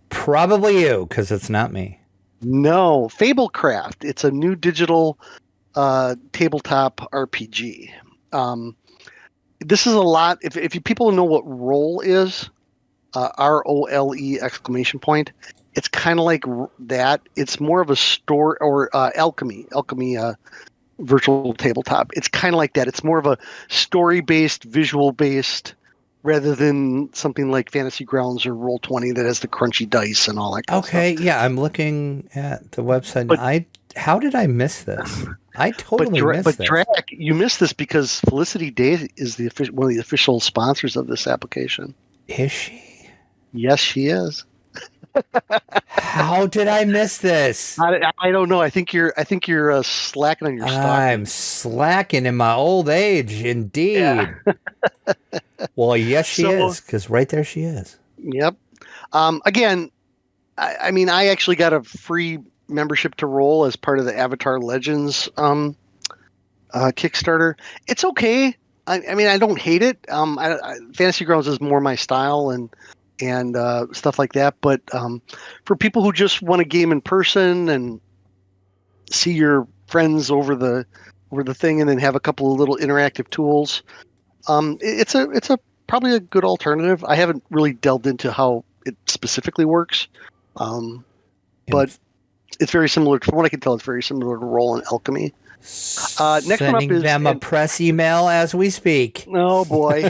Probably you, because it's not me. No, Fablecraft. It's a new digital tabletop RPG. This is a lot. If you people know what Roll is, ROLE exclamation point. It's kind of like that. It's more of a store or Alchemy virtual tabletop. It's kind of like that. It's more of a story-based, visual-based, rather than something like Fantasy Grounds or Roll20 that has the crunchy dice and all that kind of stuff. Okay, yeah, I'm looking at the website. How did I miss this? I totally missed this. Drac, you missed this because Felicity Day is one of the official sponsors of this application. Is she? Yes, she is. How did I miss this? I don't know. I think you're slacking on your stock. I'm slacking in my old age, indeed. Yeah. Well, yes, she is, because right there she is. Yep. Again, I mean, I actually got a free membership to roll as part of the Avatar Legends Kickstarter. It's okay. I mean, I don't hate it. Fantasy Grounds is more my style and stuff like that. But for people who just want to game in person and see your friends over the thing, and then have a couple of little interactive tools, it's probably a good alternative. I haven't really delved into how it specifically works, but it's very similar. From what I can tell, it's very similar to Roll and Alchemy. Next one up is them a press email as we speak. Oh boy!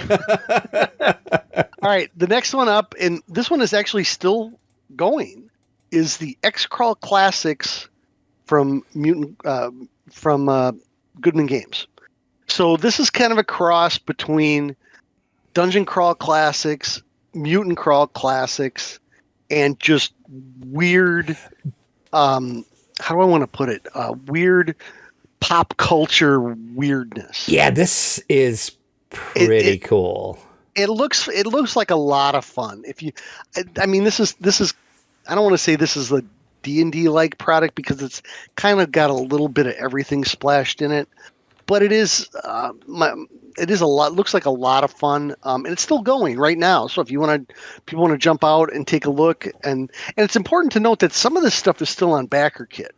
All right, the next one up, and this one is actually still going, is the X-Crawl Classics from Goodman Games. So this is kind of a cross between Dungeon Crawl Classics, Mutant Crawl Classics, and just weird. How do I want to put it? Weird pop culture weirdness. Yeah, this is pretty cool. It looks like a lot of fun. I mean, this is. I don't want to say this is a D&D like product because it's kind of got a little bit of everything splashed in it, but it is. It is a lot. Looks like a lot of fun, and it's still going right now. So if people want to jump out and take a look, and it's important to note that some of this stuff is still on BackerKit.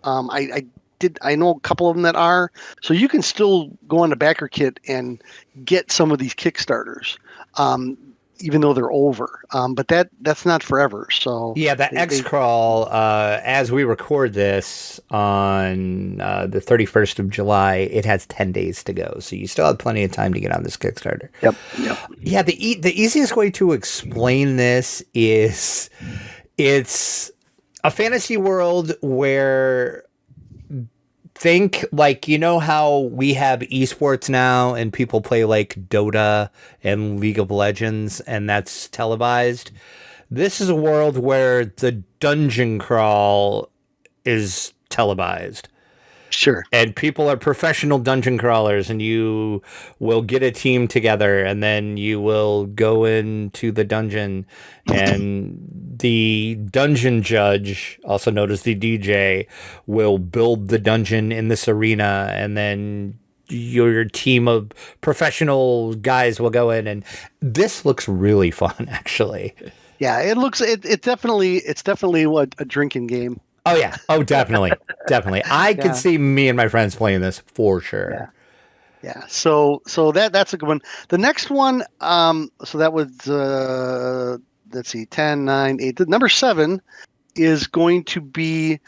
I know a couple of them that are, so you can still go on to BackerKit and get some of these Kickstarters, even though they're over. But that's not forever. So yeah, the X-Crawl, as we record this on the 31st of July, it has 10 days to go. So you still have plenty of time to get on this Kickstarter. Yep. Yeah, the easiest way to explain this is it's a fantasy world where think like, you know how we have esports now and people play like Dota and League of Legends and that's televised. This is a world where the dungeon crawl is televised. Sure. And people are professional dungeon crawlers, and you will get a team together, and then you will go into the dungeon, and the dungeon judge, also known as the DJ, will build the dungeon in this arena, and then your team of professional guys will go in, and this looks really fun, actually. Yeah, it's definitely a drinking game. Oh yeah. Oh, definitely. Definitely. I could see me and my friends playing this for sure. Yeah. So that's a good one. The next one, so that was, let's see, 10, 9, 8. The number 7 is going to be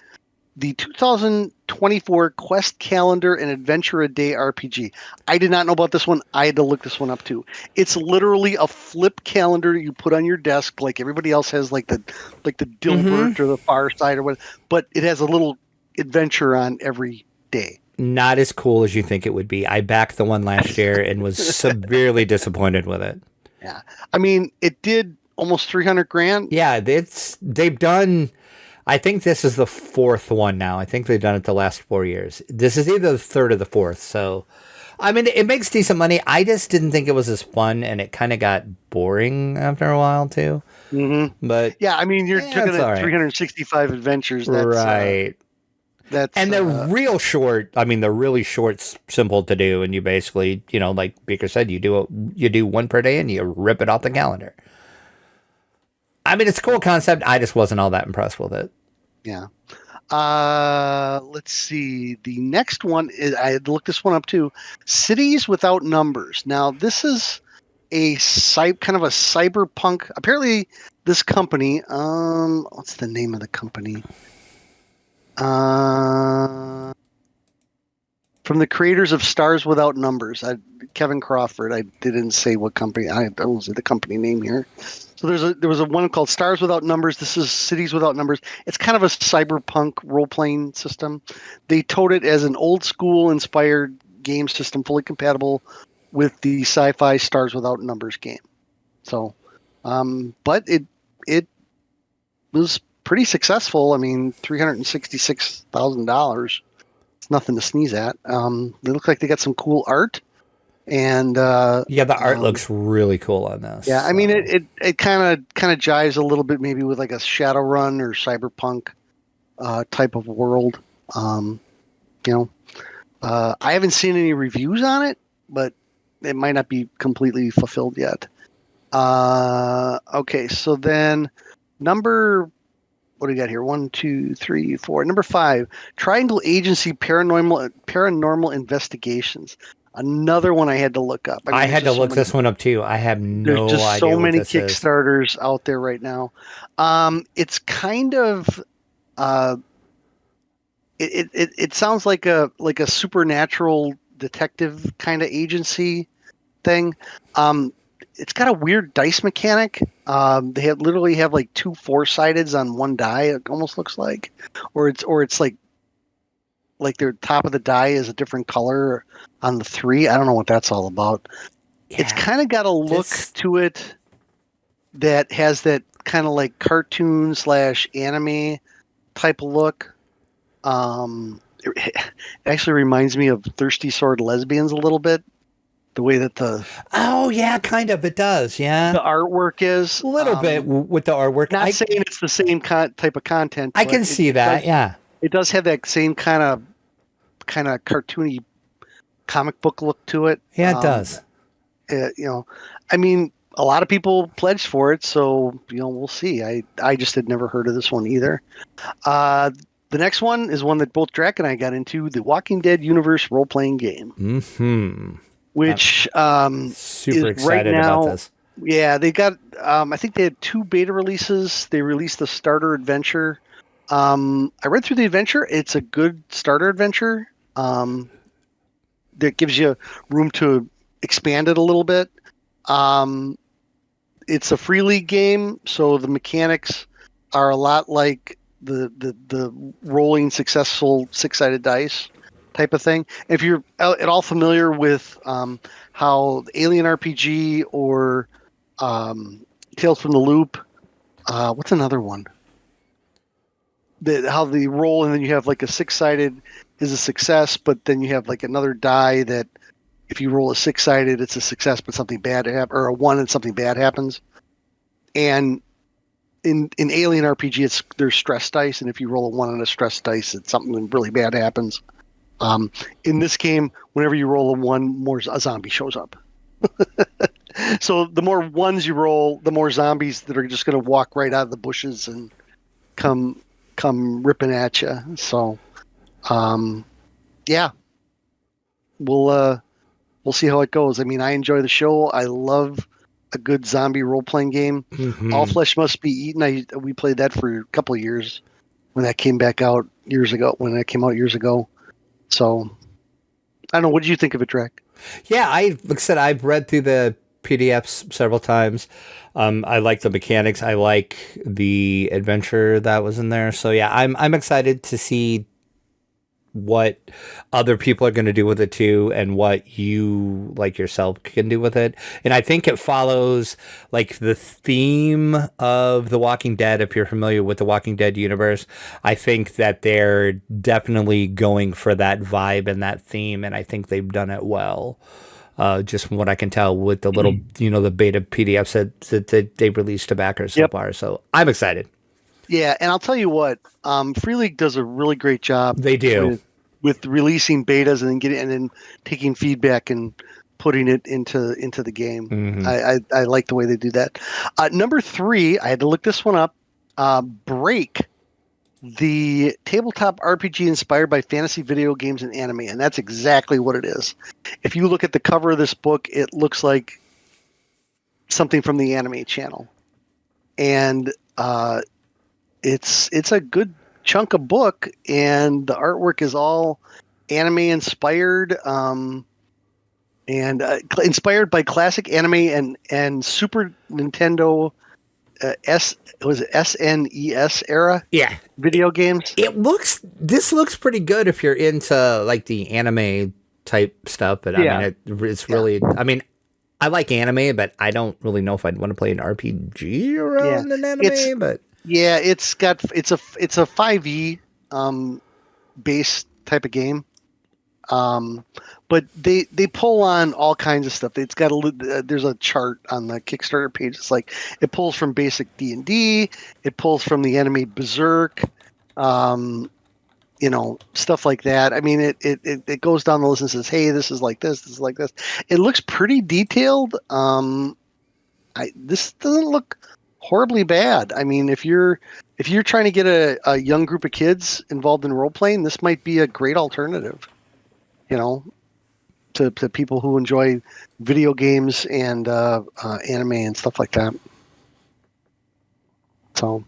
the 2024 Quest Calendar and Adventure a Day RPG. I did not know about this one. I had to look this one up too. It's literally a flip calendar you put on your desk, like everybody else has, like the Dilbert or the Far Side or what. But it has a little adventure on every day. Not as cool as you think it would be. I backed the one last year and was severely disappointed with it. Yeah, I mean, it did almost $300,000. Yeah, they've done. I think this is the 4th one now. I think they've done it the last 4 years. This is either the 3rd or the 4th. So, I mean, it makes decent money. I just didn't think it was as fun, and it kind of got boring after a while, too. Mm-hmm. But yeah, I mean, you're looking at 365 adventures. That's, right. And they're real short. I mean, they're really short, simple to do, and you basically, like Beeker said, you do one per day, and you rip it off the calendar. I mean, it's a cool concept. I just wasn't all that impressed with it. Yeah. Let's see. The next one is, I had looked this one up too. Cities Without Numbers. Now, this is kind of a cyberpunk. Apparently, this company. What's the name of the company? From from the creators of Stars Without Numbers. Kevin Crawford. I didn't say what company. I don't say the company name here. So there was a one called Stars Without Numbers. This is Cities Without Numbers. It's kind of a cyberpunk role-playing system. They touted it as an old school inspired game system, fully compatible with the sci-fi Stars Without Numbers game. So, but it was pretty successful. I mean, $366,000. It's nothing to sneeze at. They look like they got some cool art, and the art looks really cool on this. Yeah, I mean, it kind of jives a little bit maybe with like a Shadowrun or Cyberpunk type of world. I haven't seen any reviews on it, but it might not be completely fulfilled yet. Okay, so then what do we got here? 1, 2, 3, 4. Number 5, Triangle Agency Paranormal Investigations. Another one I had to look up. I had to look this one up too. I have no idea. There's just so many Kickstarters out there right now. It's kind of it sounds like a supernatural detective kind of agency thing. It's got a weird dice mechanic. They literally have like 2 4-sideds on one die. It almost looks like, or it's like their top of the die is a different color on the 3. I don't know what that's all about. Yeah, it's kind of got a look to it that has that kind of like cartoon / anime type of look. It actually reminds me of Thirsty Sword Lesbians a little bit. The way that kind of, it does, yeah. The artwork is a little bit with the artwork. Not saying it's the same type of content. I can see that, yeah. It does have that same kind of cartoony comic book look to it. Yeah, it does. I mean, a lot of people pledged for it, so we'll see. I just had never heard of this one either. The next one is one that both Drac and I got into, the Walking Dead universe role-playing game. Mm-hmm. Which super excited about this. Yeah, they got I think they had 2 beta releases. They released the starter adventure. I read through the adventure. It's a good starter adventure. That gives you room to expand it a little bit. It's a free league game, so the mechanics are a lot like the rolling successful 6-sided dice type of thing. If you're at all familiar with how Alien RPG or Tales from the Loop, what's another one? How they roll, and then you have like a 6-sided is a success, but then you have like another die that if you roll a 6-sided, it's a success, but something bad happens, or a 1 and something bad happens. And in Alien RPG, there's stress dice, and if you roll a 1 on a stress dice, it's something really bad happens. In this game, whenever you roll a 1, a zombie shows up. So the more 1s you roll, the more zombies that are just going to walk right out of the bushes and come ripping at you. So, yeah, we'll see how it goes. I mean, I enjoy the show. I love a good zombie role-playing game. Mm-hmm. All Flesh Must Be Eaten. We played that for a couple of years when that came out years ago. So, I don't know. What did you think of it, Drac? Yeah, like I said, I've read through the PDFs several times. I like the mechanics. I like the adventure that was in there. So yeah, I'm excited to see what other people are going to do with it too, and what you like yourself can do with it. And I think it follows like the theme of The Walking Dead. If you're familiar with the Walking Dead universe, I think that they're definitely going for that vibe and that theme, and I think they've done it well. Just from what I can tell with the little, the beta PDFs that they've released to backers so far. So I'm excited. Yeah, and I'll tell you what, Free League does a really great job. They do with releasing betas and then taking feedback and putting it into the game. Mm-hmm. I like the way they do that. Number 3, I had to look this one up. Break, the tabletop RPG inspired by fantasy video games and anime, and that's exactly what it is. If you look at the cover of this book, it looks like something from the Anime Channel, and it's a good chunk of book, and the artwork is all anime inspired, and inspired by classic anime and Super Nintendo SNES era video games. This looks pretty good if you're into like the anime type stuff, but I mean it's really I mean I like anime, but I don't really know if I'd want to play an RPG around an anime. But it's a 5e base type of game. But they pull on all kinds of stuff. It's got there's a chart on the Kickstarter page. It's like it pulls from basic D&D, it pulls from the anime Berserk, stuff like that. I mean, it goes down the list and says, hey, this is like this is like this. It looks pretty detailed. This doesn't look horribly bad. I mean, if you're trying to get a young group of kids involved in role playing, this might be a great alternative. To people who enjoy video games and anime and stuff like that. So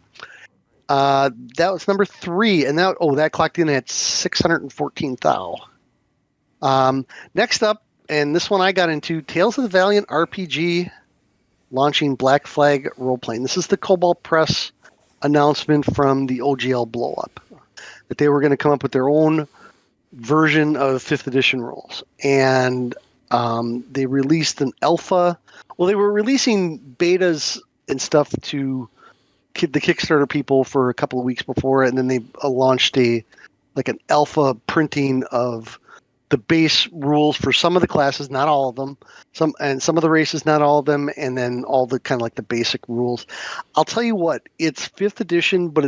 that was number 3, and that clocked in at 614,000. Next up, and this one I got into, Tales of the Valiant RPG launching Black Flag role-playing. This is the Cobalt Press announcement from the OGL blow-up, that they were going to come up with their own version of 5th edition rules. And they released an alpha. Well, they were releasing betas and stuff to the Kickstarter people for a couple of weeks before, and then they launched an alpha printing of the base rules for some of the classes, not all of them, some of the races, not all of them, and then all the kind of like the basic rules. I'll tell you what, it's 5th edition, but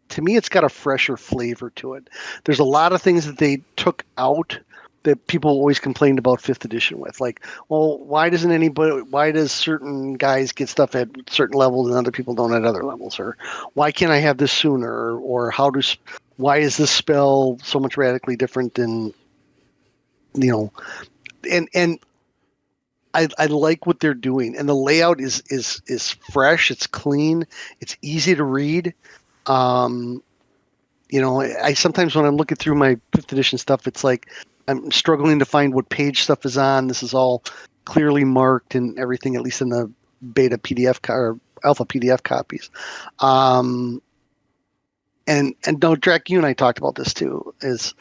to me, it's got a fresher flavor to it. There's a lot of things that they took out that people always complained about 5th edition with. Like, well, why does certain guys get stuff at certain levels and other people don't at other levels? Or why can't I have this sooner? Or why is this spell so much radically different than, and I like what they're doing. And the layout is fresh. It's clean. It's easy to read. I sometimes when I'm looking through my 5th edition stuff, it's like I'm struggling to find what page stuff is on. This is all clearly marked and everything, at least in the beta PDF or alpha PDF copies. And Drac, you and I talked about this too, is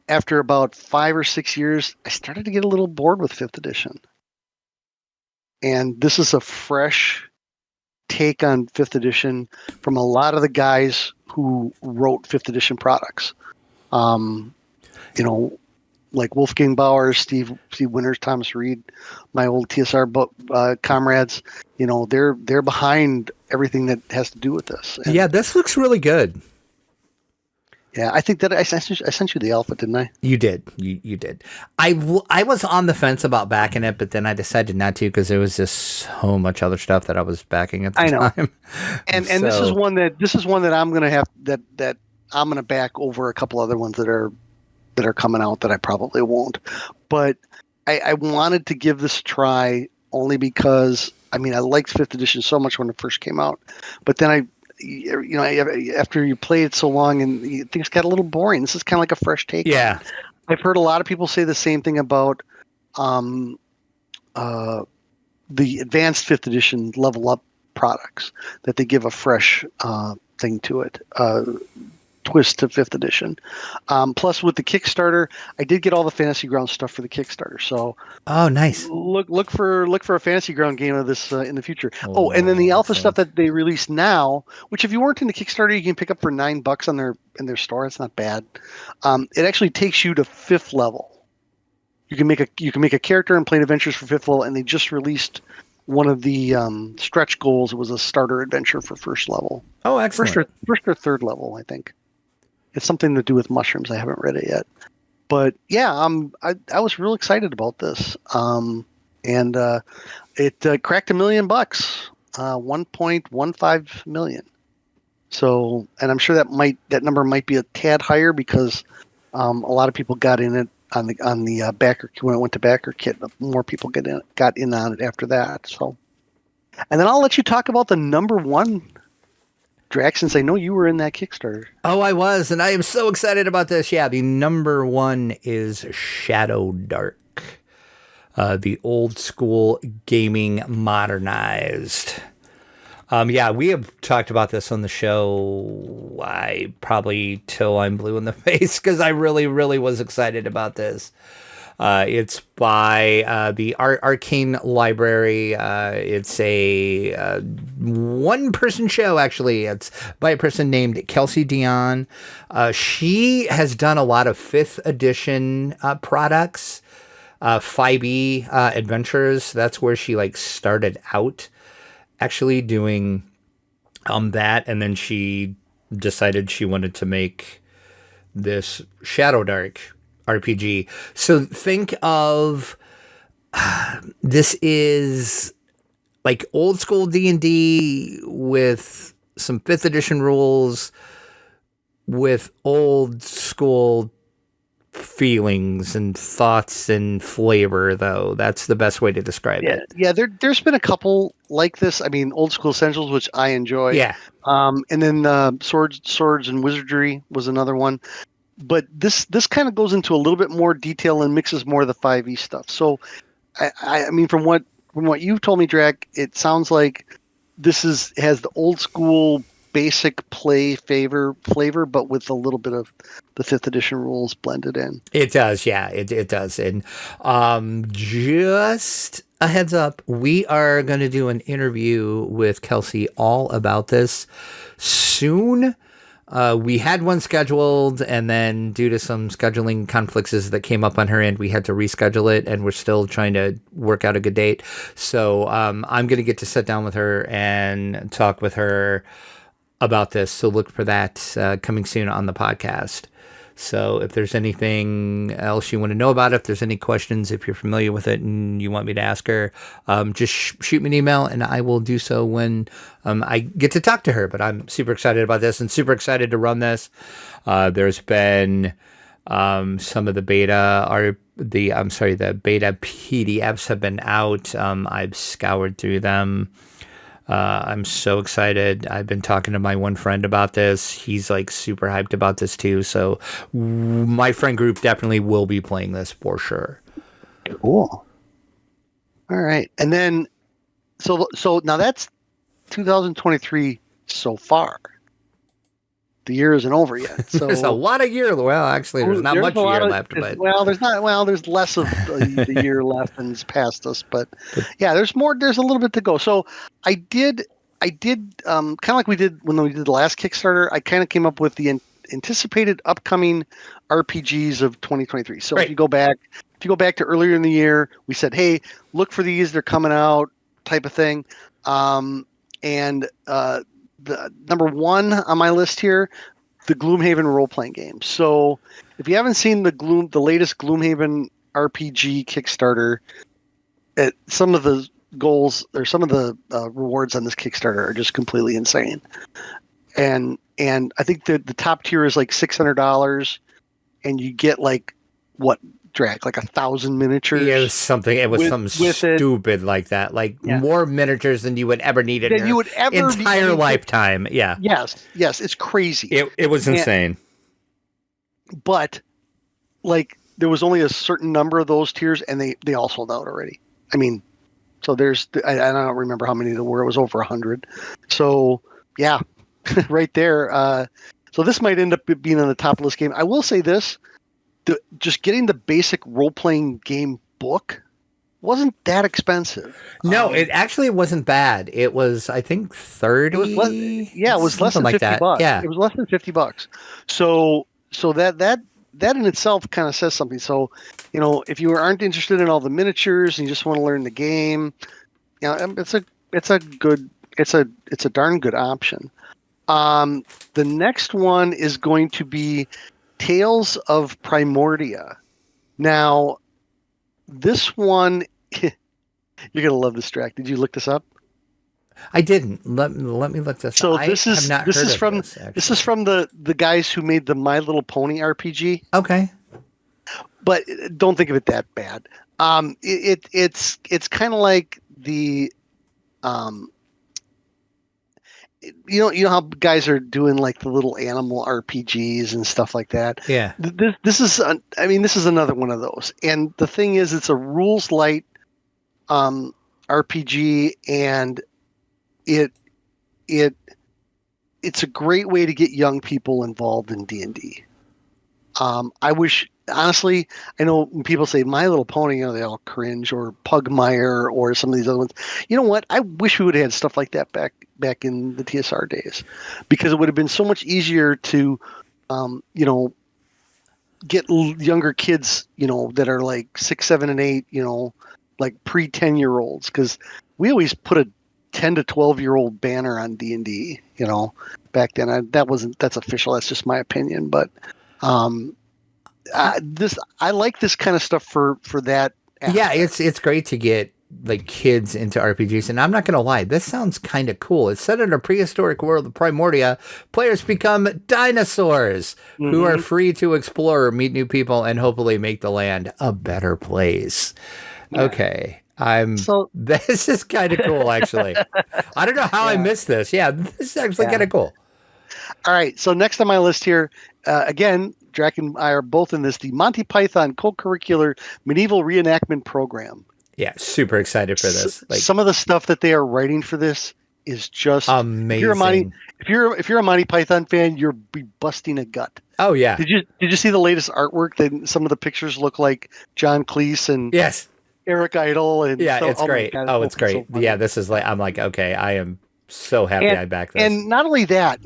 after about 5 or 6 years, I started to get a little bored with 5th edition. And this is a fresh take on 5th edition from a lot of the guys who wrote 5th edition products. Like Wolfgang Bauer, Steve Winters, Thomas Reed, my old TSR comrades. They're behind everything that has to do with this. And this looks really good. Yeah, I think that I sent you the alpha, didn't I? You did. You did. I was on the fence about backing it, but then I decided not to because there was just so much other stuff that I was backing at the time. And so, this is one that I'm gonna have that I'm gonna back over a couple other ones that are coming out that I probably won't. But I wanted to give this a try only because I liked 5th edition so much when it first came out, but then after you play it so long and things got a little boring. This is kind of like a fresh take. Yeah. I've heard a lot of people say the same thing about the advanced 5th edition level up products, that they give a fresh thing to it, twist to 5th edition. Plus with the Kickstarter, I did get all the Fantasy Ground stuff for the Kickstarter. So nice. Look for a Fantasy Ground game of this in the future. And then the alpha stuff that they release now, which if you weren't in the Kickstarter, you can pick up for $9 in their store. It's not bad. It actually takes you to 5th level. You can make a character and play adventures for 5th level, and they just released one of the stretch goals. It was a starter adventure for 1st level. Oh, excellent. First or 3rd level, I think. It's something to do with mushrooms. I haven't read it yet, but yeah, I was real excited about this. And it cracked $1 million, $1.15 million. So, and I'm sure that number might be a tad higher because a lot of people got in it on the backer when it went to backer kit. More people got in on it after that. So, and then I'll let you talk about the number 1 Drac, since I know you were in that Kickstarter. Oh, I was, and I am so excited about this. Yeah, the number one is Shadow Dark. The old school gaming modernized. Yeah, we have talked about this on the show. Probably till I'm blue in the face because I really, really was excited about this. It's by the Arcane Library. It's a one-person show, actually. It's by a person named Kelsey Dion. She has done a lot of 5th edition products. 5e adventures. That's where she started out actually doing that, and then she decided she wanted to make this Shadow Dark RPG. So think of this is like old school D&D with some 5th edition rules with old school feelings and thoughts and flavor, though. That's the best way to describe it. Yeah, there's been a couple like this. I mean, Old School Essentials, which I enjoy. Yeah. And then Swords and Wizardry was another one. But this kind of goes into a little bit more detail and mixes more of the 5e stuff. So, I mean, from what you've told me, Drac, it sounds like this has the old school basic play flavor, but with a little bit of the 5th edition rules blended in. It does, yeah, it does. And just a heads up, we are going to do an interview with Kelsey all about this soon. We had one scheduled, and then due to some scheduling conflicts that came up on her end, we had to reschedule it, and we're still trying to work out a good date. So I'm going to get to sit down with her and talk with her about this. So look for that coming soon on the podcast. So if there's anything else you want to know about it, if there's any questions, if you're familiar with it and you want me to ask her, just shoot me an email and I will do so when I get to talk to her. But I'm super excited about this and super excited to run this. There's been some of the beta the beta PDFs have been out. I've scoured through them. I'm so excited. I've been talking to my one friend about this. He's super hyped about this too. So my friend group definitely will be playing this for sure. Cool. All right. And then, so now that's 2023 so far. The year isn't over yet. So there's a lot of year. Well, actually, there's not much year left. But there's less of the year left than is past us. But yeah, there's more. There's a little bit to go. So I did kind of like we did when we did the last Kickstarter. I kind of came up with the anticipated upcoming RPGs of 2023. So right. if you go back to earlier in the year, we said, hey, look for these. They're coming out, type of thing. The number one on my list here, the Gloomhaven role-playing game. So if you haven't seen the latest Gloomhaven RPG Kickstarter, some of the goals or some of the rewards on this Kickstarter are just completely insane. And I think the top tier is $600, and you get what, Drac, 1,000 miniatures. Yeah, it was something. It was something stupid like that. More miniatures than you would ever need in your entire lifetime. Yeah. Yes, it's crazy. It was insane. But there was only a certain number of those tiers, and they all sold out already. I mean, so there's I don't remember how many there were. It was over 100. So yeah, right there. So this might end up being on the top list game. I will say this. Just getting the basic role-playing game book wasn't that expensive. No, it actually wasn't bad. It was, I think, 30. It was less than $50. Yeah, it was less than $50. So that in itself kind of says something. So, if you aren't interested in all the miniatures and you just want to learn the game, it's a darn good option. The next one is going to be Tales of Primordia. Now, this one, you're going to love this, Drac. Did you look this up? I didn't. Let me look this up. This is from the guys who made the My Little Pony RPG. Okay. But don't think of it that bad. It's kind of like the you know how guys are doing like the little animal RPGs and stuff like that. Yeah. This is this is another one of those. And the thing is, it's a rules light RPG, and it's a great way to get young people involved in D&D. I wish, honestly, I know when people say My Little Pony, they all cringe, or Pugmire, or some of these other ones. You know what? I wish we would have had stuff like that back in the TSR days, because it would have been so much easier to, get younger kids, that are like 6, 7, and 8, like pre-10-year-olds, because we always put a 10 to 12-year-old banner on D&D, back then. That's official. That's just my opinion, but. I like this kind of stuff for that aspect. Yeah, it's great to get like kids into RPGs, and I'm not gonna lie, this sounds kind of cool. It's set in a prehistoric world of Primordia. Players become dinosaurs who are free to explore, meet new people, and hopefully make the land a better place. Yeah. Okay. This is kind of cool, actually. I don't know how I missed this. Yeah, this is actually kind of cool. All right, so next on my list here, again, Drac and I are both in this, the Monty Python co-curricular medieval reenactment program. Yeah, super excited for this. Some of the stuff that they are writing for this is just amazing. If you're a Monty Python fan, you'll be busting a gut. Oh yeah. Did you see the latest artwork? That some of the pictures look like John Cleese and Eric Idle, and it's great. It's great. So yeah, this is like, I'm like, okay, I am so happy I backed this. And not only that,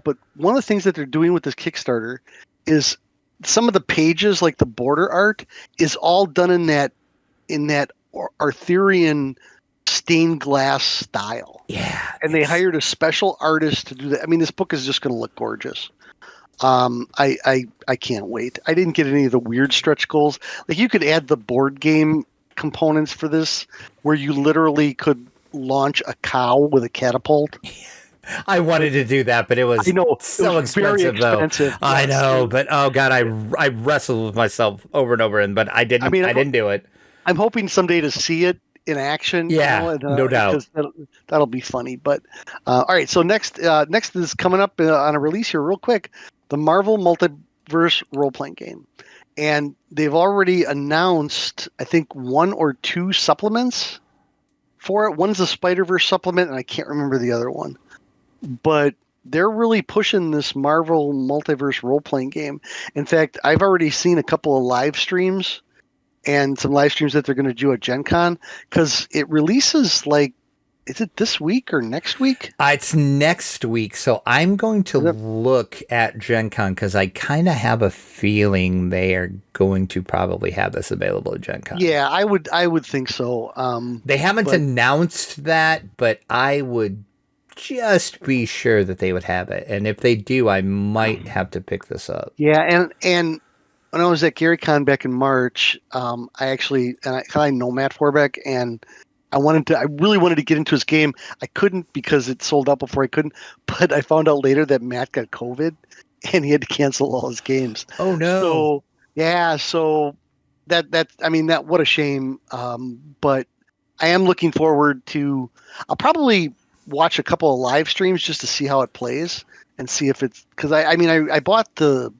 but one of the things that they're doing with this Kickstarter is some of the pages, like the border art, is all done in that Arthurian stained glass style. Yeah. And they hired a special artist to do that. I mean, this book is just going to look gorgeous. I can't wait. I didn't get any of the weird stretch goals. Like, you could add the board game components for this, where you literally could launch a cow with a catapult. I wanted to do that, but it was so expensive, though. I know, but oh god, I wrestled with myself over and over, but I didn't. I didn't do it. I'm hoping someday to see it in action. Yeah, no doubt. That'll be funny. But all right, so next is coming up on a release here, real quick, the Marvel Multiverse role-playing game, and they've already announced, I think, 1 or 2 supplements for it. One's a Spider-Verse supplement, and I can't remember the other one. But they're really pushing this Marvel Multiverse role-playing game. In fact, I've already seen a couple of live streams and some live streams that they're going to do at Gen Con, because it releases, like, is it this week or next week? It's next week. So I'm going to look at Gen Con, because I kind of have a feeling they are going to probably have this available at Gen Con. Yeah, I would think so. They haven't announced that, but I would just be sure that they would have it. And if they do, I might have to pick this up. Yeah, and when I was at GaryCon back in March, I know Matt Forbeck, and I really wanted to get into his game. I couldn't, because it sold out before I couldn't, but I found out later that Matt got COVID and he had to cancel all his games. Oh no. So that what a shame. But I am looking forward to, I'll probably watch a couple of live streams just to see how it plays and see if it's, because I bought the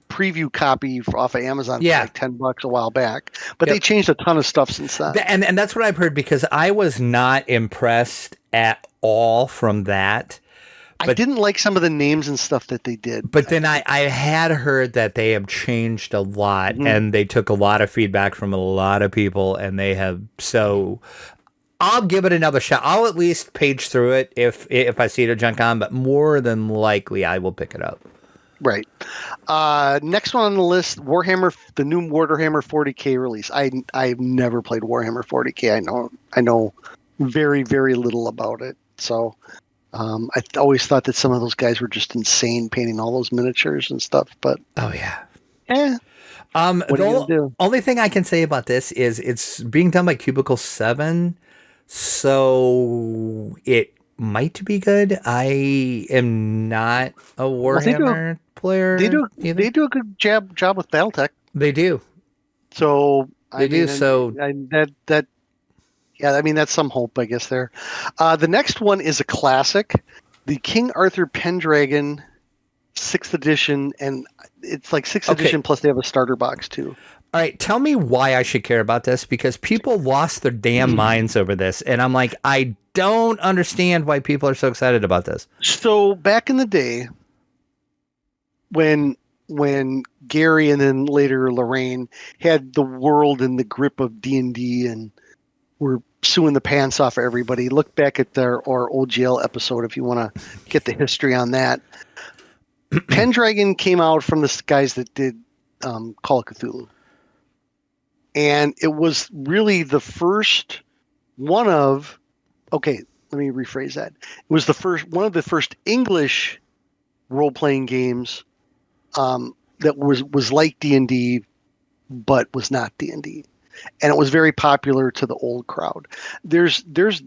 preview copy off of Amazon for like $10 a while back, but they changed a ton of stuff since then. And that's what I've heard, because I was not impressed at all from that. But I didn't like some of the names and stuff that they did. But then I had heard that they have changed a lot, and they took a lot of feedback from a lot of people, and they have, so I'll give it another shot. I'll at least page through it if I see it at Gen Con, but more than likely I will pick it up. Right. Next one on the list, Warhammer, the new Warhammer 40K release. I've never played Warhammer 40K. I know very, very little about it. So I always thought that some of those guys were just insane painting all those miniatures and stuff. But oh yeah. What are you gonna do? Only thing I can say about this is it's being done by Cubicle 7, so it might be good. I am not a Warhammer player. They do a good job with BattleTech. They do. So that's some hope, I guess, there. The next one is a classic. the King Arthur Pendragon 6th edition, and it's like 6th edition plus they have a starter box too. All right, tell me why I should care about this, because people lost their damn minds over this, and I'm like, I don't understand why people are so excited about this. So back in the day, when Gary and then later Lorraine had the world in the grip of D&D and were suing the pants off of everybody, look back at our old jail episode if you want to get the history on that. Pendragon came out from the guys that did Call of Cthulhu. And it was really the first one of, okay, let me rephrase that. It was one of the first English role-playing games that was like D&D, but was not D&D. And it was very popular to the old crowd. There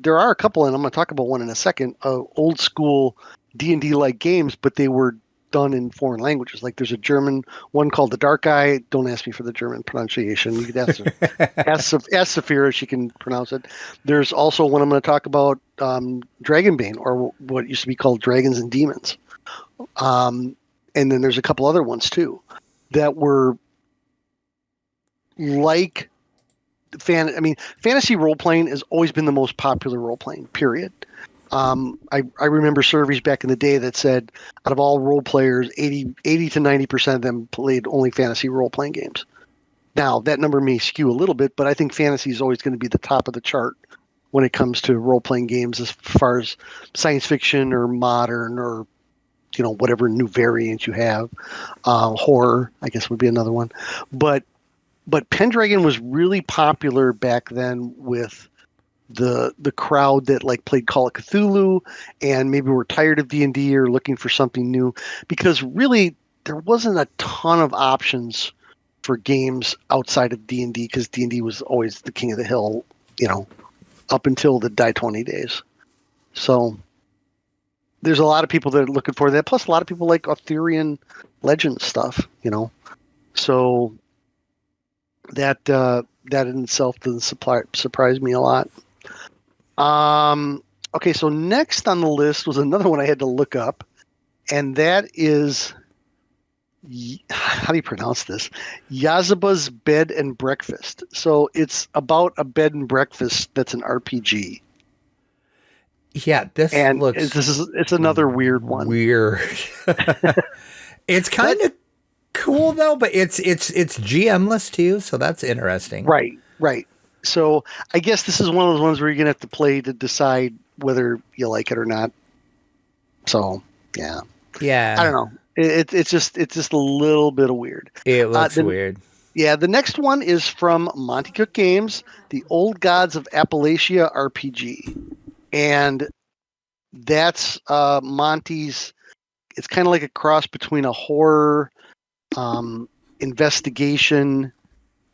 are a couple, and I'm going to talk about one in a second, old school D&D like games, but they were done in foreign languages. Like there's a German one called The Dark Eye. Don't ask me for the German pronunciation. You could ask Saphira, she can pronounce it. There's also one I'm going to talk about, Dragonbane, or what used to be called Dragons and Demons. And then there's a couple other ones too that were like fantasy role playing has always been the most popular role playing, period. I remember surveys back in the day that said out of all role players, 80 to 90% of them played only fantasy role playing games. Now that number may skew a little bit, but I think fantasy is always going to be the top of the chart when it comes to role playing games, as far as science fiction or modern or whatever new variant you have. Horror, I guess, would be another one. But Pendragon was really popular back then with the crowd that like played Call of Cthulhu and maybe were tired of D&D or looking for something new, because really there wasn't a ton of options for games outside of D&D, because D&D was always the king of the hill, up until the Die 20 days. So there's a lot of people that are looking for that. Plus a lot of people like Arthurian legend stuff, so that in itself doesn't surprise me a lot. Okay, so next on the list was another one I had to look up, and that is, how do you pronounce this? Yazaba's Bed and Breakfast. So it's about a bed and breakfast that's an RPG. Yeah, it's another weird one. Weird. It's kind of cool though, but it's GM-less too, so that's interesting. Right. So I guess this is one of those ones where you're gonna have to play to decide whether you like it or not. So yeah. I don't know. It's just a little bit of weird. It looks weird. Yeah, the next one is from Monty Cook Games, the Old Gods of Appalachia RPG, and that's Monty's. It's kind of like a cross between a horror, investigation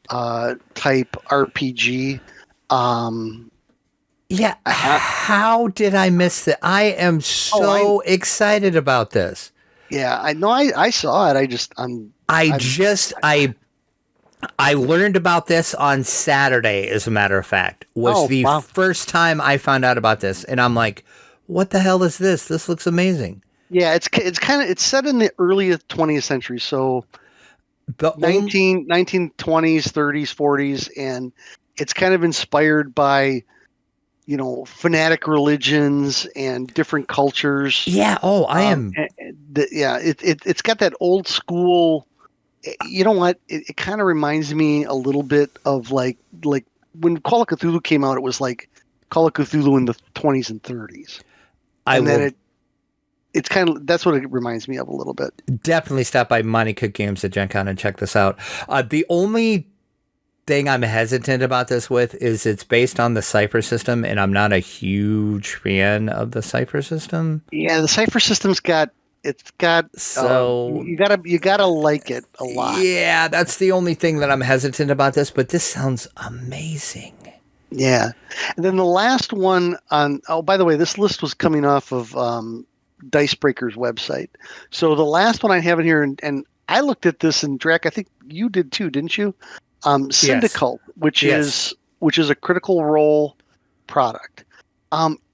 type RPG. Yeah, how did I miss that? I am so excited about this. Yeah, I know. I saw it. I learned about this on Saturday, as a matter of fact. Was the first time I found out about this, and I'm like, what the hell is this? This looks amazing. Yeah, it's set in the early 20th century, so the 1920s, 30s, 40s, and it's kind of inspired by fanatic religions and different cultures. Yeah. Oh, I am. It's got that old school. You know what? It kind of reminds me a little bit of like when Call of Cthulhu came out. It was like Call of Cthulhu in the 20s and 30s. It's kind of, that's what it reminds me of a little bit. Definitely stop by Monty Cook Games at Gen Con and check this out. The only thing I'm hesitant about this with is it's based on the Cypher system, and I'm not a huge fan of the Cypher system. Yeah, the Cypher system's got so you gotta like it a lot. Yeah, that's the only thing that I'm hesitant about this, but this sounds amazing. Yeah, and then the last one on. Oh, by the way, this list was coming off of Dicebreaker's website. So the last one I have in here, and I looked at this, and Drac, I think you did too, didn't you? Syndicult, which is a Critical Role product.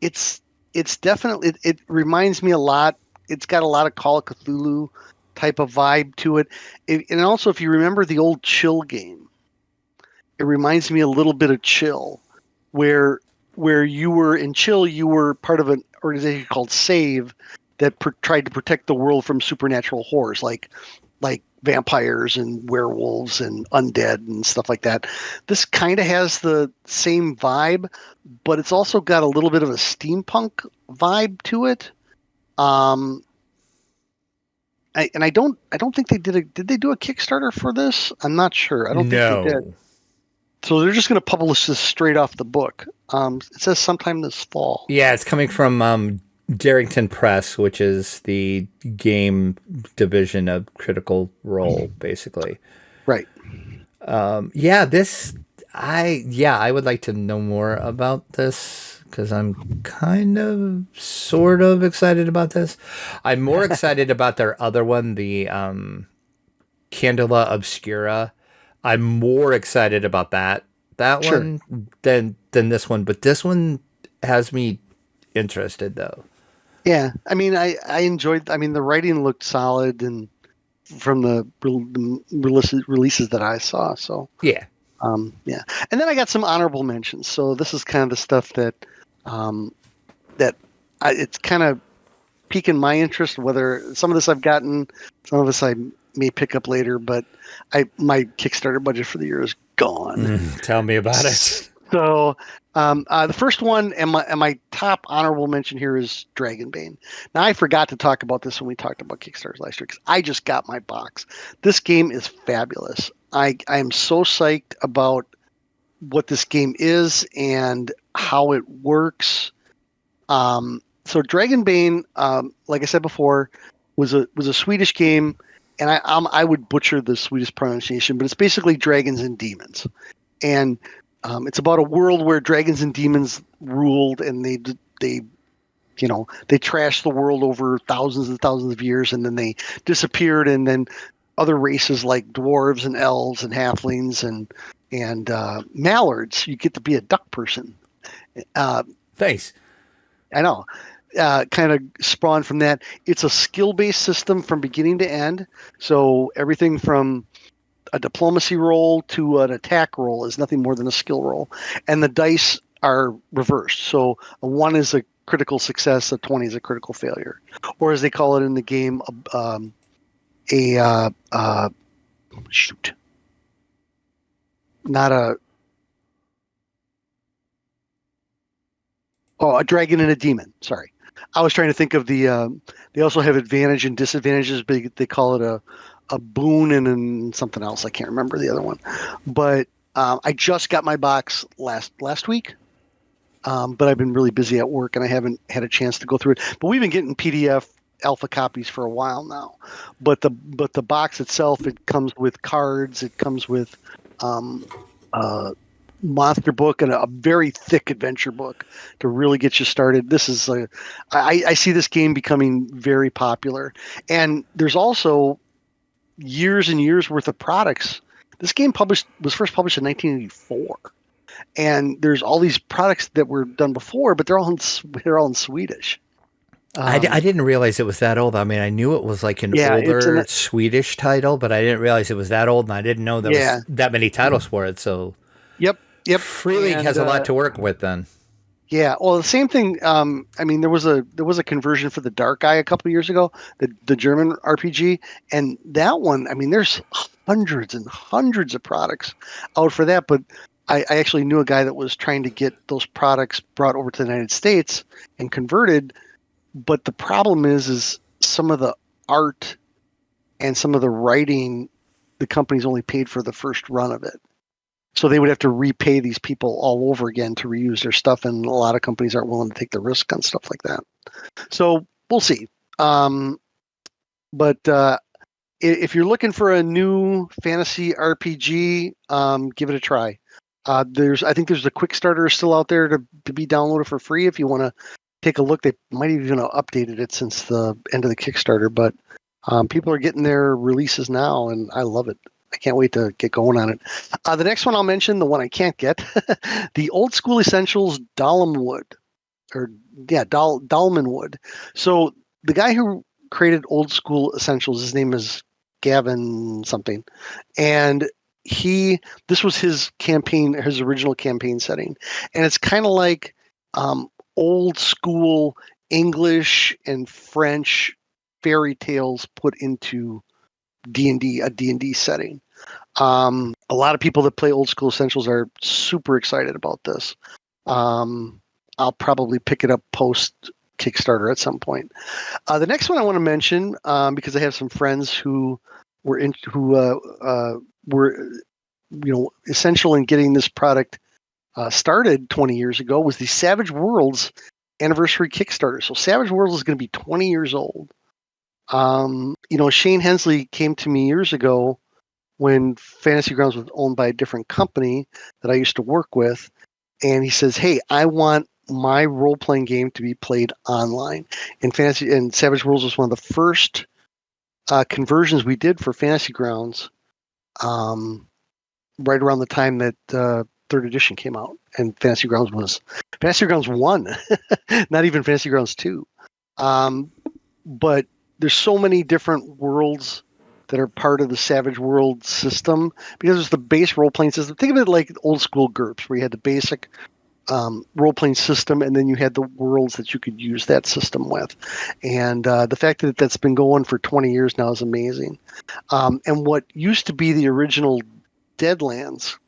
It's it's definitely it reminds me a lot. It's got a lot of Call of Cthulhu type of vibe to it. And also, if you remember the old Chill game, it reminds me a little bit of Chill, where you were in Chill, you were part of an organization called Save that tried to protect the world from supernatural horrors like vampires and werewolves and undead and stuff like that. This kind of has the same vibe, but it's also got a little bit of a steampunk vibe to it. I don't think they did they do a Kickstarter for this? I'm not sure. I don't think they did. So they're just going to publish this straight off the book. It says sometime this fall. Yeah, it's coming from Darrington Press, which is the game division of Critical Role, basically. Right. I would like to know more about this because I'm sort of excited about this. I'm more excited about their other one, the Candela Obscura. I'm more excited about that Sure. one than this one, but this one has me interested though. Yeah, I mean, I enjoyed. I mean, the writing looked solid, and from the releases that I saw. So yeah. Yeah, and then I got some honorable mentions. So this is kind of the stuff that it's kind of piquing my interest. Whether some of this I've gotten, some of this I may pick up later, but my Kickstarter budget for the year is gone. Tell me about it. So the first one and my top honorable mention here is Dragonbane. Now, I forgot to talk about this when we talked about Kickstarters last year because I just got my box. This game is fabulous. I am so psyched about what this game is and how it works. So Dragonbane, like I said before, was a Swedish game, and I would butcher the Swedish pronunciation, but it's basically dragons and demons, and it's about a world where dragons and demons ruled, and they trashed the world over thousands and thousands of years, and then they disappeared, and then other races like dwarves and elves and halflings and mallards. You get to be a duck person. Thanks. I know. Kind of spawned from that. It's a skill-based system from beginning to end. So everything from a diplomacy roll to an attack roll is nothing more than a skill roll. And the dice are reversed. So a 1 is a critical success, a 20 is a critical failure. Or as they call it in the game, a dragon and a demon. Sorry. I was trying to think of the, they also have advantage and disadvantages, but they call it a boon and then something else. I can't remember the other one, but I just got my box last week. But I've been really busy at work and I haven't had a chance to go through it, but we've been getting PDF alpha copies for a while now, but the box itself, it comes with cards, it comes with monster book and a very thick adventure book to really get you started. This is I see this game becoming very popular, and there's also years and years worth of products. This game was first published in 1984, and there's all these products that were done before, but they're all in Swedish. I didn't realize it was that old. I mean, I knew it was like an older Swedish title, but I didn't realize it was that old, and I didn't know there was that many titles for it. So, yep. Free League has a lot to work with then. Yeah, well, the same thing. I mean, there was a conversion for the Dark Eye a couple of years ago, the German RPG, and that one. I mean, there's hundreds and hundreds of products out for that, but I actually knew a guy that was trying to get those products brought over to the United States and converted. But the problem is some of the art and some of the writing, the company's only paid for the first run of it. So they would have to repay these people all over again to reuse their stuff. And a lot of companies aren't willing to take the risk on stuff like that. So we'll see. But if you're looking for a new fantasy RPG, give it a try. I think there's a quick starter still out there to be downloaded for free if you want to take a look. They might even have updated it since the end of the Kickstarter, but people are getting their releases now, and I love it. I can't wait to get going on it. The next one I'll mention, the one I can't get, the Old School Essentials Dalamwood, Dahlman would. So the guy who created Old School Essentials, his name is Gavin something, and this was his original campaign setting, and it's kind of like old school English and French fairy tales put into D&D, a D&D setting. A lot of people that play Old School Essentials are super excited about this. I'll probably pick it up post Kickstarter at some point. The next one I want to mention, because I have some friends who were essential in getting this product started 20 years ago, was the Savage Worlds anniversary Kickstarter. So Savage Worlds is going to be 20 years old. Shane Hensley came to me years ago when Fantasy Grounds was owned by a different company that I used to work with. And he says, hey, I want my role-playing game to be played online. And Savage Worlds was one of the first conversions we did for Fantasy Grounds, right around the time that third edition came out. And Fantasy Grounds 1, not even Fantasy Grounds 2. But there's so many different worlds that are part of the Savage World system, because there's the base role-playing system. Think of it like old school GURPS, where you had the basic role-playing system, and then you had the worlds that you could use that system with. And the fact that that's been going for 20 years now is amazing. And what used to be the original Deadlands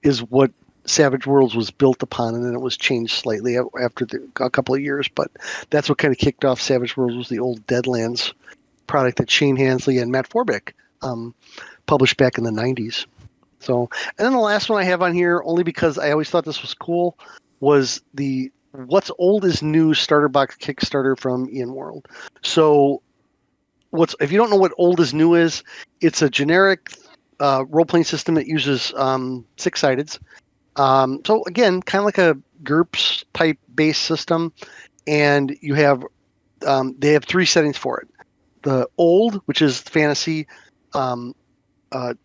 is what Savage Worlds was built upon, and then it was changed slightly after a couple of years. But that's what kind of kicked off Savage Worlds, was the old Deadlands product that Shane Hensley and Matt Forbeck published back in the 90s. So, and then the last one I have on here, only because I always thought this was cool, was the What's Old is New starter box Kickstarter from Ian World. So, if you don't know what Old is New is, it's a generic role-playing system that uses six-sideds. So again, kind of like a GURPS type base system, and you have they have three settings for it: the old, which is fantasy,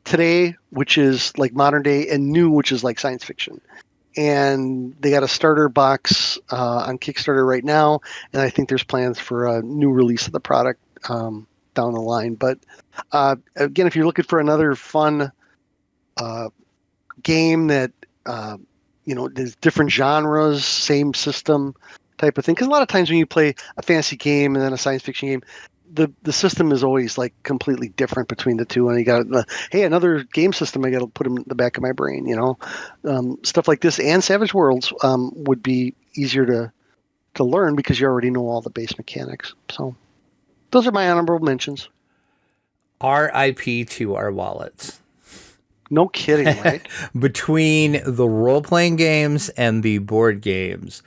today, which is like modern day, and new, which is like science fiction. And they got a starter box on Kickstarter right now, and I think there's plans for a new release of the product down the line. But again, if you're looking for another fun game that there's different genres, same system type of thing, because a lot of times when you play a fantasy game and then a science fiction game, the system is always like completely different between the two, and you got another game system I got to put in the back of my brain. Stuff like this and Savage Worlds would be easier to learn because you already know all the base mechanics. So those are my honorable mentions. RIP to our wallets. No kidding, right? Between the role-playing games and the board games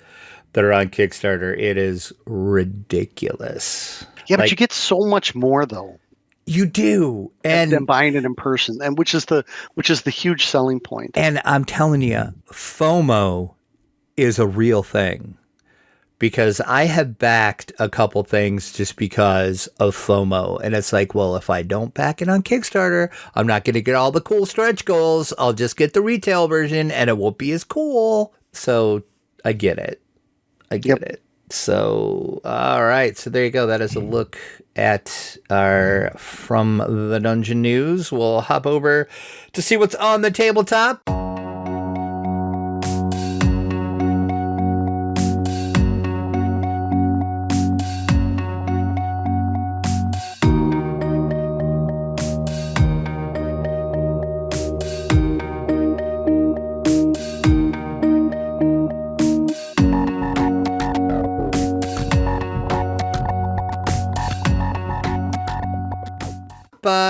that are on Kickstarter, it is ridiculous. Yeah, but you get so much more, though. You do, and than buying it in person, and which is the huge selling point. And I'm telling you, FOMO is a real thing, because I have backed a couple things just because of FOMO, and it's like, well, if I don't back it on Kickstarter, I'm not going to get all the cool stretch goals. I'll just get the retail version, and it won't be as cool. So I get it. It. So, all right. So there you go. That is a look at our From the Dungeon news. We'll hop over to see what's on the tabletop.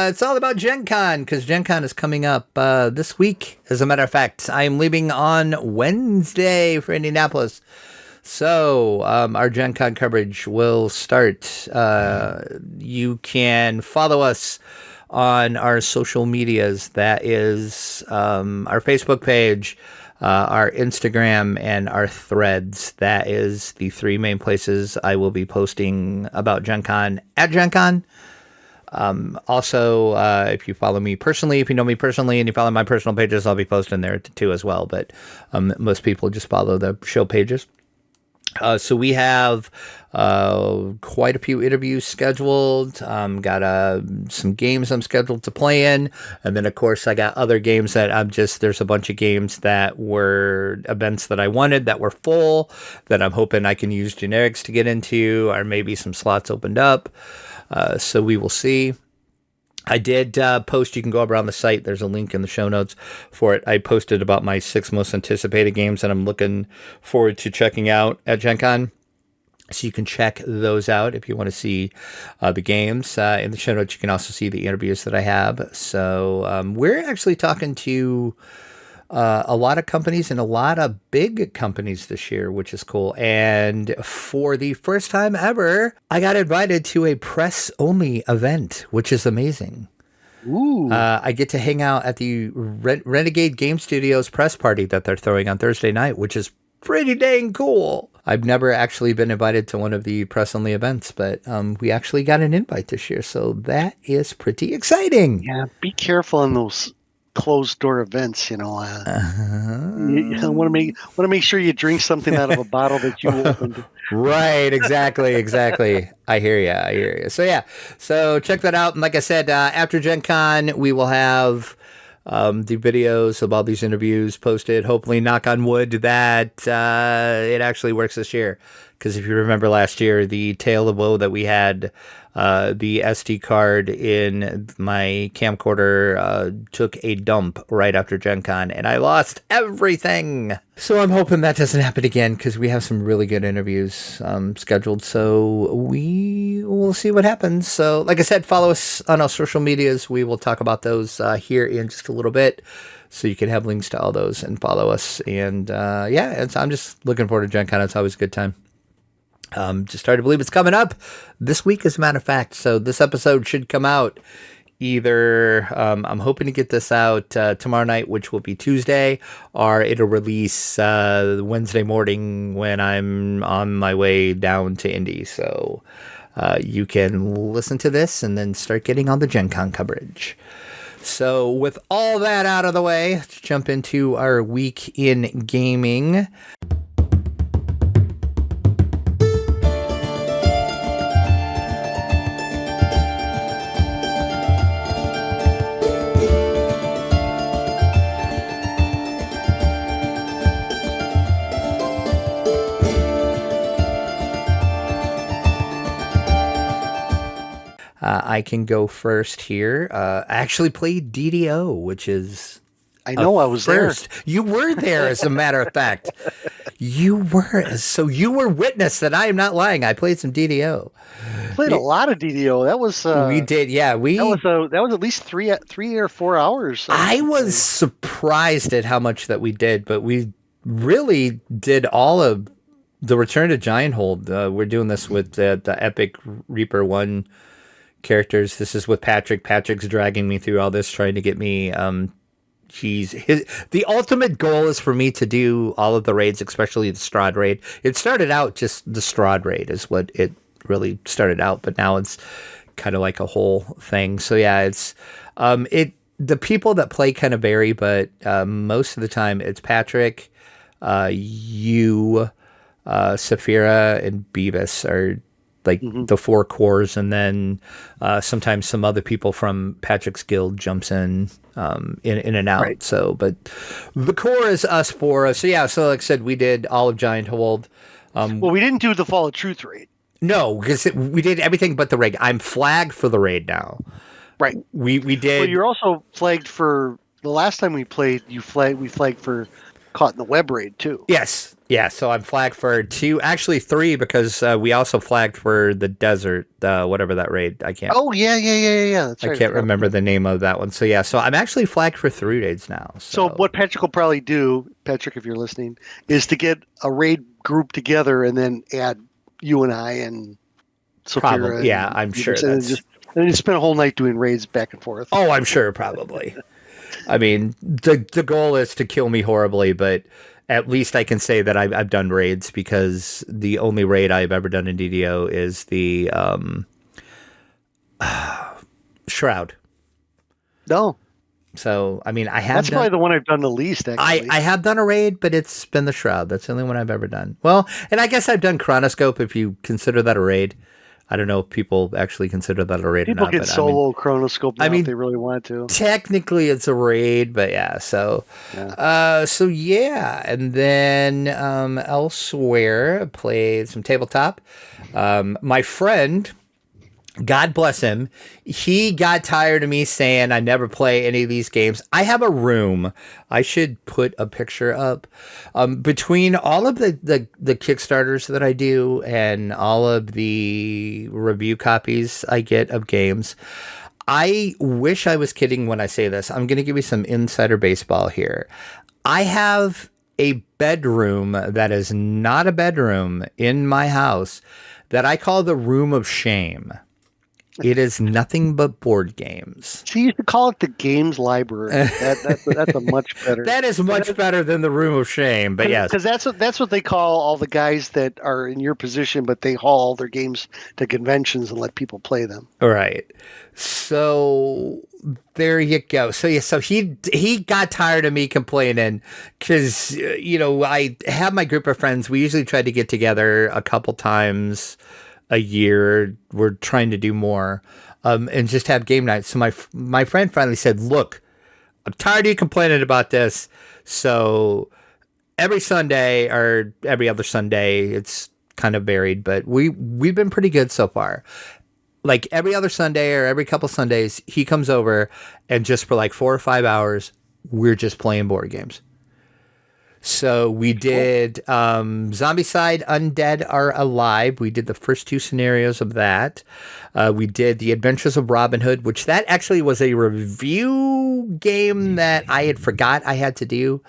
It's all about Gen Con, because Gen Con is coming up this week. As a matter of fact, I am leaving on Wednesday for Indianapolis. So our Gen Con coverage will start. You can follow us on our social medias. That is our Facebook page, our Instagram, and our Threads. That is the three main places I will be posting about Gen Con at Gen Con. Also, if you follow me personally, if you know me personally and you follow my personal pages, I'll be posting there too as well. But most people just follow the show pages. So we have quite a few interviews scheduled. Got some games I'm scheduled to play in. And then, of course, I got other games that there's a bunch of games that were events that I wanted that were full that I'm hoping I can use generics to get into, or maybe some slots opened up. So we will see. I did post, you can go up around the site. There's a link in the show notes for it. I posted about my 6 most anticipated games that I'm looking forward to checking out at Gen Con. So you can check those out if you want to see the games. In the show notes, you can also see the interviews that I have. So we're actually talking to a lot of companies and a lot of big companies this year, which is cool. And for the first time ever, I got invited to a press-only event, which is amazing. Ooh. I get to hang out at the Renegade Game Studios press party that they're throwing on Thursday night, which is pretty dang cool. I've never actually been invited to one of the press-only events, but we actually got an invite this year, so that is pretty exciting. Yeah, be careful on those closed door events. You want to make sure you drink something out of a bottle that you opened. Right, exactly. I hear you. So check that out. And like I said, after Gen Con, we will have the videos of all these interviews posted. Hopefully, knock on wood, that it actually works this year. Because if you remember last year, the tale of woe that we had, the SD card in my camcorder took a dump right after Gen Con, and I lost everything. So I'm hoping that doesn't happen again, because we have some really good interviews scheduled. So we will see what happens. So like I said, follow us on our social medias. We will talk about those here in just a little bit. So you can have links to all those and follow us. And I'm just looking forward to Gen Con. It's always a good time. Just started to believe it's coming up this week, as a matter of fact. So this episode should come out either, I'm hoping to get this out tomorrow night, which will be Tuesday, or it'll release Wednesday morning when I'm on my way down to Indy. So you can listen to this and then start getting on the Gen Con coverage. So with all that out of the way, let's jump into our week in gaming. I can go first here. I actually played DDO, which is... I know, I was first. there. You were there, as a matter of fact. You were. So you were witness that I am not lying. I played some DDO. Played a lot of DDO. That was... we did, yeah. That was at least three or 4 hours. I was surprised at how much that we did, but we really did all of the Return to Gianthold. We're doing this with the Epic Reaper 1 characters. This is with Patrick. Patrick's dragging me through all this, trying to get me. The ultimate goal is for me to do all of the raids, especially the Strahd raid. It started out just the Strahd raid is what it really started out, but now it's kind of like a whole thing. So yeah, it's the people that play kind of vary, but most of the time it's Patrick, you, Saphira, and Beavis are like the 4 cores, and then sometimes some other people from Patrick's guild jumps in and out. Right. So, but the core is us 4. So yeah, so like I said, we did all of Gianthold. Well, we didn't do the Fall of Truth raid. No, because we did everything but the raid. I'm flagged for the raid now. Right. We did. Well, you're also flagged for the last time we played. We flagged for Caught in the Web raid too. Yes. Yeah, so I'm flagged for 2, actually 3, because we also flagged for the desert, whatever that raid. I can't. Oh yeah. That's right. I can't remember the name of that one. So yeah, so I'm actually flagged for 3 raids now. So what Patrick will probably do, Patrick, if you're listening, is to get a raid group together and then add you and I and Sophia. Probably, yeah, I'm sure. And then just spend a whole night doing raids back and forth. Oh, I'm sure, probably. I mean, the goal is to kill me horribly, but at least I can say that I've done raids, because the only raid I've ever done in DDO is the Shroud. No. So, I mean, That's probably the one I've done the least, actually. I have done a raid, but it's been the Shroud. That's the only one I've ever done. Well, and I guess I've done Chronoscope, if you consider that a raid. I don't know if people actually consider that a raid or not. People get solo Chronoscope now if they really want to. Technically, it's a raid, but yeah. So, and then elsewhere, played some tabletop. My friend, God bless him, he got tired of me saying I never play any of these games. I have a room. I should put a picture up. Between all of the Kickstarters that I do and all of the review copies I get of games, I wish I was kidding when I say this. I'm going to give you some insider baseball here. I have a bedroom that is not a bedroom in my house that I call the room of shame. It is nothing but board games. See, you should call it the games library. That's a much better. That is much better than the room of shame. But yes, because that's what they call all the guys that are in your position, but they haul all their games to conventions and let people play them. All right. So there you go. So yeah, so he got tired of me complaining because I have my group of friends. We usually try to get together a couple times a year. We're trying to do more and just have game nights. So my friend finally said, look, I'm tired of you complaining about this. So every Sunday or every other Sunday, it's kind of varied, but we've been pretty good so far. Like every other Sunday or every couple Sundays, he comes over and just for like 4 or 5 hours, we're just playing board games. So we did Zombicide Undead Are Alive. We did the first 2 scenarios of that. We did The Adventures of Robin Hood, which that actually was a review game that I had forgot I had to do.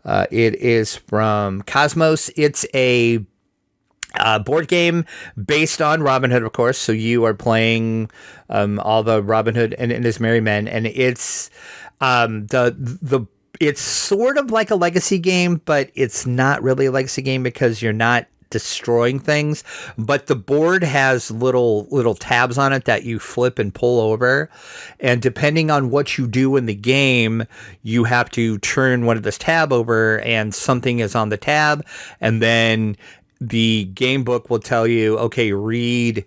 It is from Cosmos. It's a board game based on Robin Hood, of course. So you are playing all the Robin Hood and his merry men, and it's it's sort of like a legacy game, but it's not really a legacy game because you're not destroying things. But the board has little tabs on it that you flip and pull over, and depending on what you do in the game, you have to turn one of this tab over, and something is on the tab, and then the game book will tell you, okay, read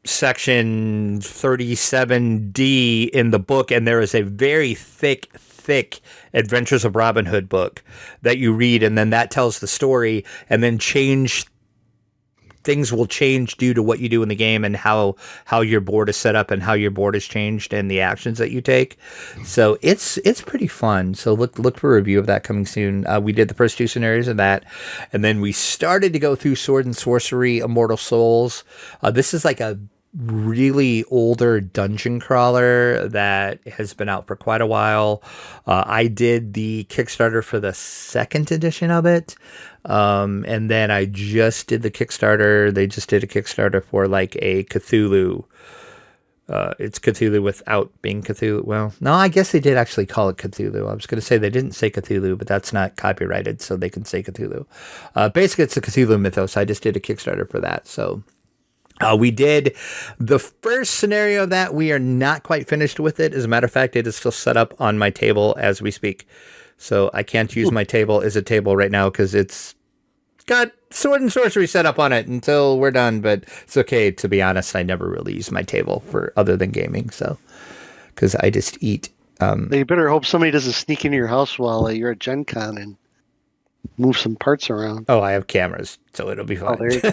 section 37D in the book, and there is a very thick Adventures of Robin Hood book that you read, and then that tells the story, and then things will change due to what you do in the game and how your board is set up and how your board is changed and the actions that you take. So it's pretty fun. So look for a review of that coming soon. We did the first 2 scenarios of that, and then we started to go through Sword and Sorcery Immortal Souls. This is like a really older dungeon crawler that has been out for quite a while. I did the Kickstarter for the 2nd edition of it. And then I just did the Kickstarter. They just did a Kickstarter for like a Cthulhu. It's Cthulhu without being Cthulhu. Well, no, I guess they did actually call it Cthulhu. I was going to say they didn't say Cthulhu, but that's not copyrighted, so they can say Cthulhu. Basically, it's a Cthulhu mythos. I just did a Kickstarter for that, so... we did the first scenario of that. We are not quite finished with it. As a matter of fact, it is still set up on my table as we speak. So I can't use my table as a table right now because it's got Sword and Sorcery set up on it until we're done. But it's okay. To be honest, I never really use my table for other than gaming. So because I just eat. You better hope somebody doesn't sneak into your house while you're at Gen Con and move some parts around. Oh, I have cameras, so it'll be fine. Oh, there you go.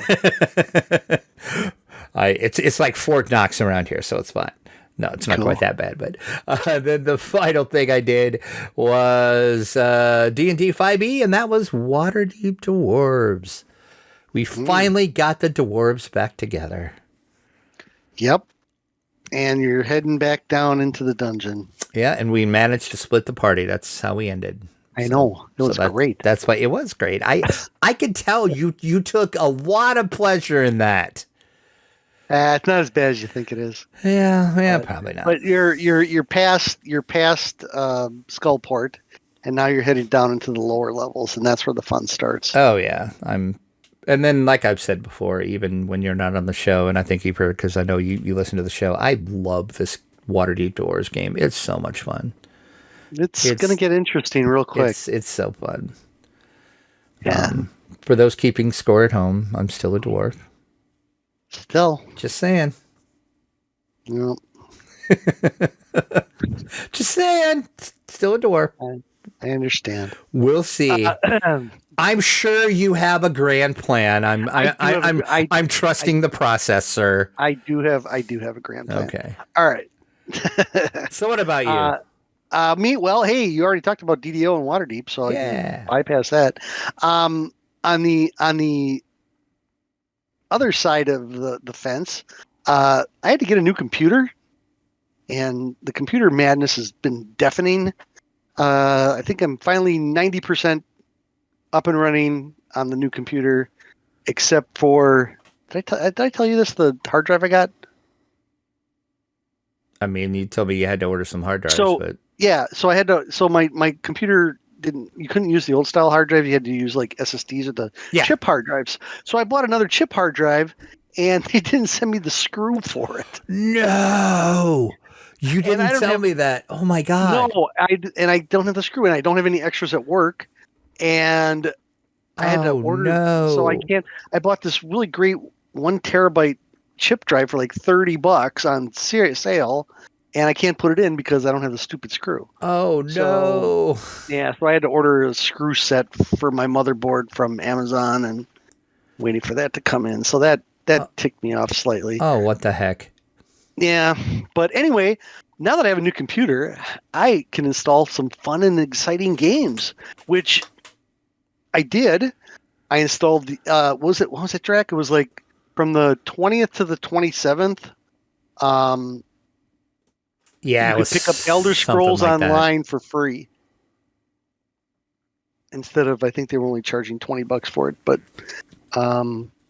It's like Fort Knox around here, so it's fine. No, it's not quite that bad. But then the final thing I did was D&D 5e, and that was Waterdeep Dwarves. We finally got the dwarves back together. Yep. And you're heading back down into the dungeon. Yeah, and we managed to split the party. That's how we ended. I know. It was great. That's why it was great. I could tell you took a lot of pleasure in that. It's not as bad as you think it is. Yeah, probably not. But you're past Skullport, and now you're heading down into the lower levels, and that's where the fun starts. Oh yeah, and then like I've said before, even when you're not on the show, and I think you've heard because I know you listen to the show. I love this Waterdeep Dwarves game. It's so much fun. It's going to get interesting real quick. It's so fun. Yeah. For those keeping score at home, I'm still a dwarf. Still. Just saying. Yep. Just saying. Still a dwarf. I understand. We'll see. I'm sure you have a grand plan. I'm trusting the process, sir. I do have a grand plan. Okay. All right. So what about you? Me? Well, hey, you already talked about DDO and Waterdeep, so I can bypass that. On the other side of the fence, I had to get a new computer, and the computer madness has been deafening. I think I'm finally 90% up and running on the new computer, except for did I tell you this? The hard drive I got. I mean, you told me you had to order some hard drives. But yeah, so I had to. So my computer didn't. You couldn't use the old style hard drive. You had to use like SSDs or the chip hard drives. So I bought another chip hard drive, and they didn't send me the screw for it. No. You didn't tell me that. Oh my God. No, I don't have the screw, and I don't have any extras at work, and I had to order. No. So I can't. I bought this really great 1 terabyte chip drive for like $30 on sale, and I can't put it in because I don't have the stupid screw. Oh no. So I had to order a screw set for my motherboard from Amazon, and waiting for that to come in. So that ticked me off slightly. Oh, what the heck? Yeah, but anyway, now that I have a new computer, I can install some fun and exciting games, which I did. I installed the what was it, Drac? It was like from the 20th to the 27th. Yeah, you could pick up Elder Scrolls like Online for free. Instead of, I think they were only charging $20 for it, but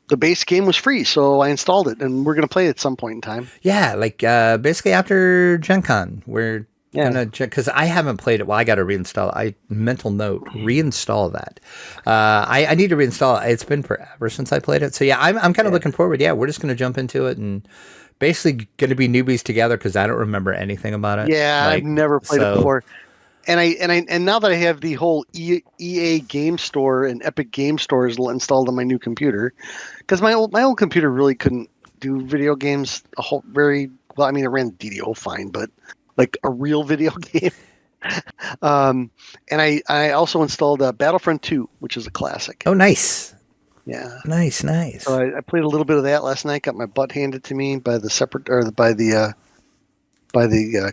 the base game was free, so I installed it, and we're going to play it at some point in time. Yeah, like basically after Gen Con, we're gonna, because I haven't played it. Well, I got to reinstall. Mental note, reinstall that. I need to reinstall it. It's been forever since I played it, so yeah, I'm kind of looking forward. Yeah, we're just going to jump into it and basically going to be newbies together because I don't remember anything about it. Yeah, I've never played it before. And now that I have the whole EA Game Store and Epic Game Stores installed on my new computer, because my old computer really couldn't do video games very well. I mean, it ran DDO fine, but like a real video game. And I also installed Battlefront 2, which is a classic. Oh, nice. Yeah, nice. So I played a little bit of that last night. Got my butt handed to me by the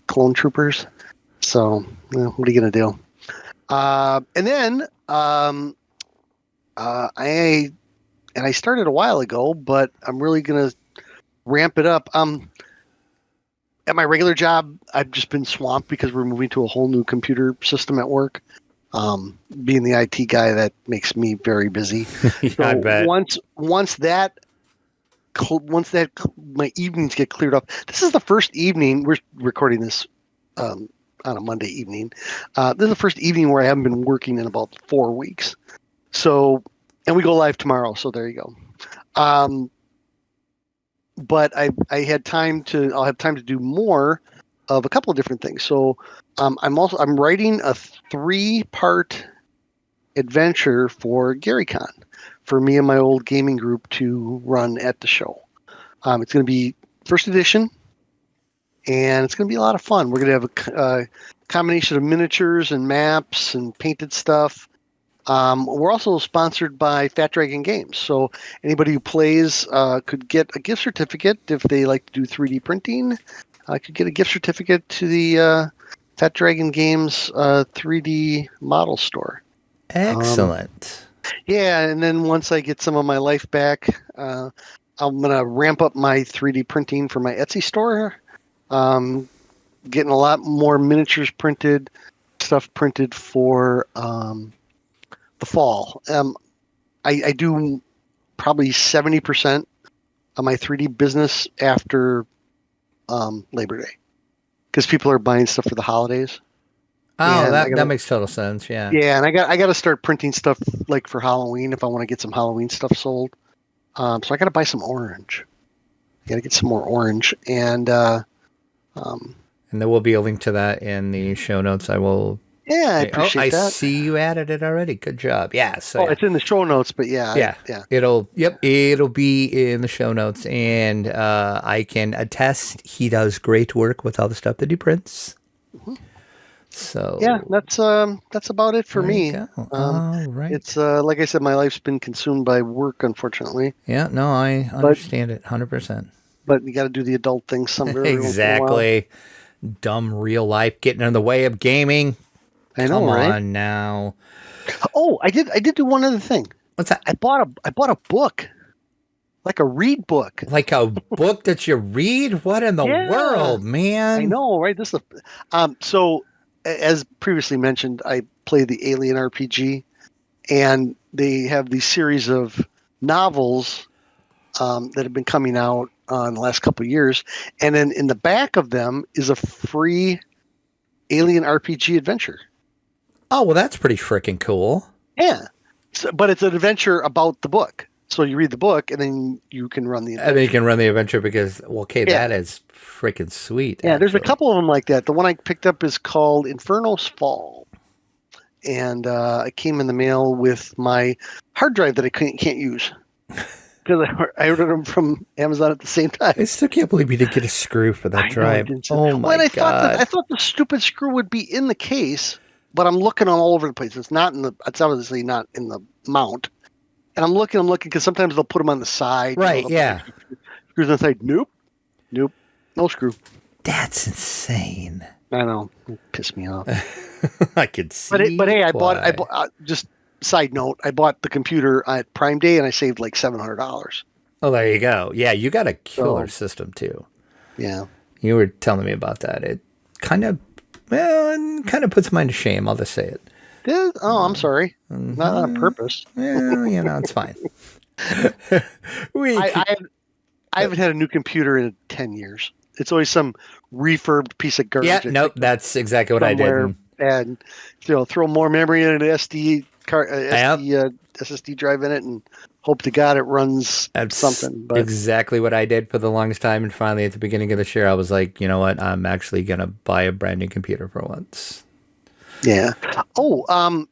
clone troopers. So, what are you gonna do? And then I started a while ago, but I'm really gonna ramp it up. At my regular job, I've just been swamped because we're moving to a whole new computer system at work. Being the IT guy, that makes me very busy. Yeah, so I bet. Once that my evenings get cleared up. This is the first evening we're recording this. On a Monday evening. This is the first evening where I haven't been working in about 4 weeks. So, and we go live tomorrow. So there you go. But I had time I'll have time to do more of a couple of different things. So I'm writing a 3-part adventure for GaryCon for me and my old gaming group to run at the show. It's going to be first edition. And it's going to be a lot of fun. We're going to have a combination of miniatures and maps and painted stuff. We're also sponsored by Fat Dragon Games. So anybody who plays could get a gift certificate if they like to do 3D printing. Could get a gift certificate to the Fat Dragon Games 3D model store. Excellent. Yeah, and then once I get some of my life back, I'm going to ramp up my 3D printing for my Etsy store. Getting a lot more miniatures printed, stuff printed for the fall. I do probably 70% of my 3D business after Labor Day because people are buying stuff for the holidays. Oh, that makes total sense. Yeah. Yeah, and I got to start printing stuff like for Halloween if I want to get some Halloween stuff sold. So I got to buy some orange. Got to get some more orange and. And there will be a link to that in the show notes. I will. Yeah, I appreciate that. I see you added it already. Good job. Yeah. So it's in the show notes, but yeah. It'll be in the show notes, and I can attest he does great work with all the stuff that he prints. Mm-hmm. So yeah, that's about it for me. All right. It's like I said, my life's been consumed by work, unfortunately. Yeah, no, I understand it 100%. But you got to do the adult things somewhere. Exactly. Dumb real life getting in the way of gaming. I know, right? Come on now. Oh, I did do one other thing. What's that? I bought a book, like a read book, like a book that you read. What in the world, man? I know, right? This is so. As previously mentioned, I play the Alien RPG, and they have these series of novels that have been coming out in the last couple of years, and then in the back of them is a free Alien RPG adventure. Oh, well, that's pretty freaking cool. Yeah, but it's an adventure about the book. So you read the book, and then you can run the adventure. And then you can run the adventure because, that is freaking sweet. Yeah, there's a couple of them like that. The one I picked up is called Inferno's Fall. And it came in the mail with my hard drive that I can't use. Because I ordered them from Amazon at the same time. I still can't believe you didn't get a screw for that drive. Oh, my God. I thought the stupid screw would be in the case, but I'm looking all over the place. It's obviously not in the mount. And I'm looking because sometimes they'll put them on the side. Right, yeah. Screws on the side. Nope. No screw. That's insane. I know. It pissed me off. I could see. But hey, I bought just side note, I bought the computer at Prime Day and I saved like $700. Oh, there you go. Yeah, you got a killer system too. Yeah. You were telling me about that. It kind of puts mine to shame. I'll just say it. Oh, I'm sorry. Mm-hmm. Not on purpose. Yeah, it's fine. I haven't had a new computer in 10 years. It's always some refurbed piece of garbage. Yeah, nope, that's exactly what I did. And throw more memory in an SSD drive in it, and hope to God it runs something. But exactly what I did for the longest time. And finally, at the beginning of this year, I was like, you know what? I'm actually gonna buy a brand new computer for once. Yeah. Oh,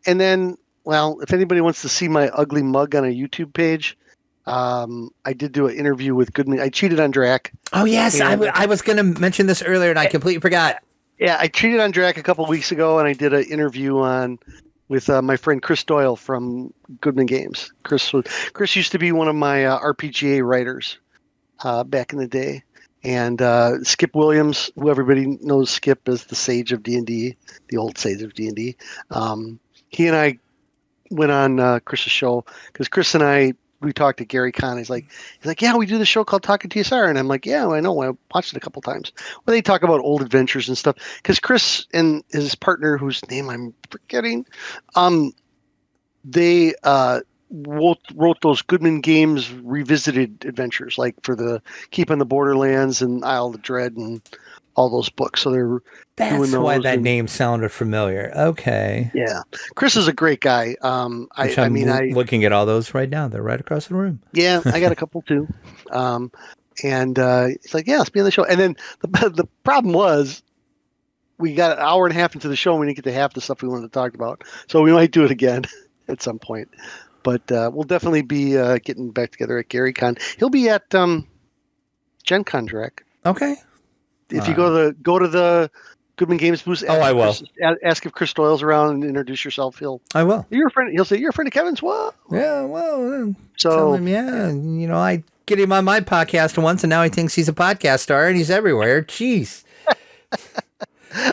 and then, well, if anybody wants to see my ugly mug on a YouTube page, I did do an interview with Goodman. I cheated on Drac. Oh, yes. I was going to mention this earlier, and I completely forgot. Yeah, I cheated on Drac a couple of weeks ago, and I did an interview with my friend Chris Doyle from Goodman Games. Chris used to be one of my RPGA writers back in the day. And Skip Williams, who everybody knows Skip as the Sage of D&D, the old Sage of D&D. He and I went on Chris's show because Chris and we talked to Gary Con. He's like, yeah, we do the show called Talking TSR. And I'm like, yeah, I know. I watched it a couple times. Well, they talk about old adventures and stuff. Because Chris and his partner, whose name I'm forgetting, they wrote those Goodman Games revisited adventures, like for the Keep on the Borderlands and Isle of Dread and all those books. So that's why that name sounded familiar. Okay. Yeah. Chris is a great guy. I'm looking at all those right now. They're right across the room. Yeah, I got a couple too. And it's like, yeah, let's be on the show. And then the problem was we got an hour and a half into the show and we didn't get to half the stuff we wanted to talk about. So we might do it again at some point. But we'll definitely be getting back together at GaryCon. He'll be at Gen Con, Drac. Okay. If you go to the Goodman Games booth, I will. Ask if Chris Doyle's around and introduce yourself. I will. You're a friend. He'll say, "You're a friend of Kevin's." Whoa. Yeah. Well. So tell him, I get him on my podcast once, and now he thinks he's a podcast star, and he's everywhere. Jeez.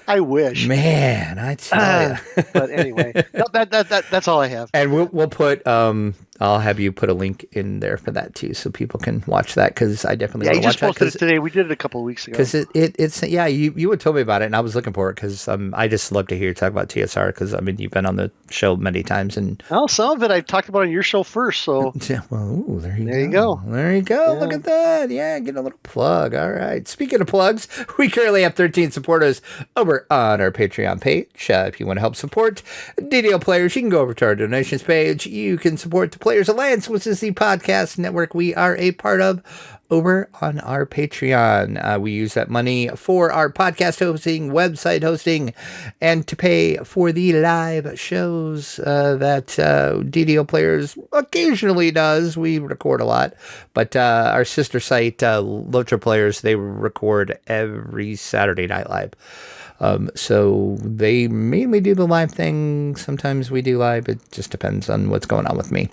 I wish. Man, I tell you. But anyway, that's all I have. And we'll put I'll have you put a link in there for that too, so people can watch that, because I definitely want to watch that. Yeah, you just posted it today. We did it a couple of weeks ago. Because it's you had told me about it, and I was looking for it because I just love to hear you talk about TSR, because you've been on the show many times, and some of it I talked about on your show first. So there you go. There you go. Yeah. Look at that. Yeah, get a little plug. All right. Speaking of plugs, we currently have 13 supporters over on our Patreon page. If you want to help support DDO players, you can go over to our donations page. You can support the Players Alliance, which is the podcast network we are a part of over on our Patreon. We use that money for our podcast hosting, website hosting, and to pay for the live shows that DDO Players occasionally does. We record a lot, but our sister site, Lotra Players, they record every Saturday Night Live. So they mainly do the live thing. Sometimes we do live. It just depends on what's going on with me.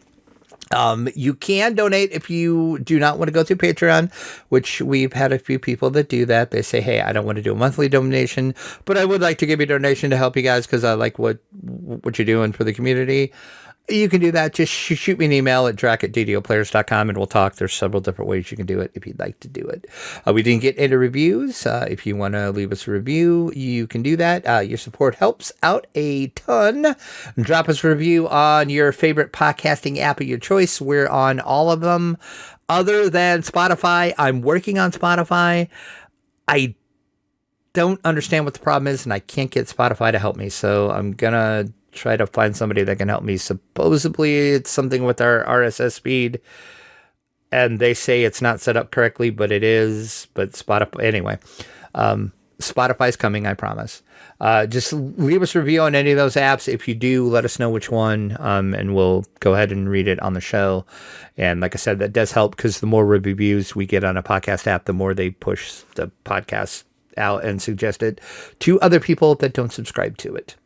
You can donate if you do not want to go through Patreon, which we've had a few people that do that. They say, hey, I don't want to do a monthly donation, but I would like to give you a donation to help you guys because I like what you're doing for the community. You can do that. Just shoot me an email at drac@ddoplayers.com and we'll talk. There's several different ways you can do it if you'd like to do it. We didn't get into reviews. If you want to leave us a review, you can do that. Your support helps out a ton. Drop us a review on your favorite podcasting app of your choice. We're on all of them other than Spotify. I'm working on Spotify. I don't understand what the problem is and I can't get Spotify to help me. So I'm going to try to find somebody that can help me. Supposedly it's something with our RSS feed and they say it's not set up correctly, but it is. But Spotify, anyway, Spotify's coming, I promise. Just leave us a review on any of those apps. If you do, let us know which one, and we'll go ahead and read it on the show. And like I said, that does help because the more reviews we get on a podcast app, the more they push the podcast out and suggest it to other people that don't subscribe to it.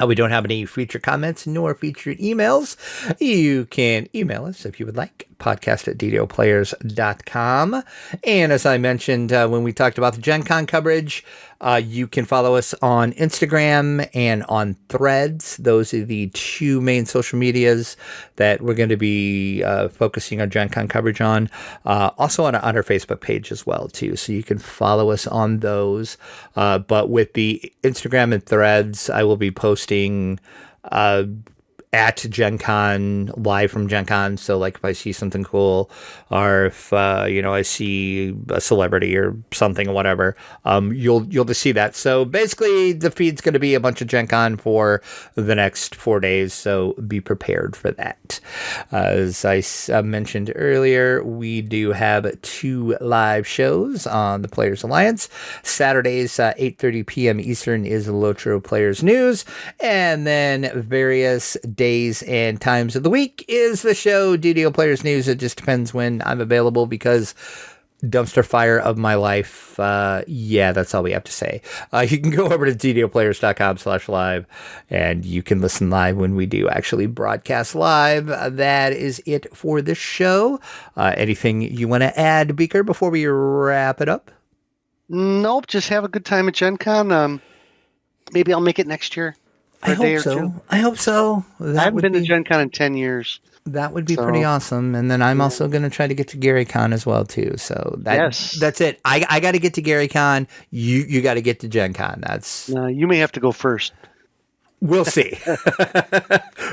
We don't have any featured comments nor featured emails. You can email us if you would like, podcast@ddoplayers.com. And as I mentioned when we talked about the Gen Con coverage, you can follow us on Instagram and on Threads. Those are the two main social medias that we're going to be focusing our Gen Con coverage on. Also on our Facebook page as well, too. So you can follow us on those. But with the Instagram and Threads, I will be posting at Gen Con, live from Gen Con. So like if I see something cool or if, I see a celebrity or something or whatever, you'll just see that. So basically the feed's going to be a bunch of Gen Con for the next 4 days. So be prepared for that. As I mentioned earlier, we do have 2 live shows on the Players Alliance. Saturdays, 8:30 p.m. Eastern is Lotro Players News. And then various days and times of the week is the show DDO Players News. It just depends when I'm available because dumpster fire of my life. That's all we have to say. You can go over to ddoplayers.com/live and you can listen live when we do actually broadcast live. That is it for this show. Anything you want to add, Beeker, before we wrap it up? Nope. Just have a good time at Gen Con. Maybe I'll make it next year. I hope so. I haven't been to Gen Con in 10 years. That would be pretty awesome. And then I'm also going to try to get to Gary Con as well, too. So that's it. I got to get to Gary Con. You got to get to Gen Con. You may have to go first. We'll see.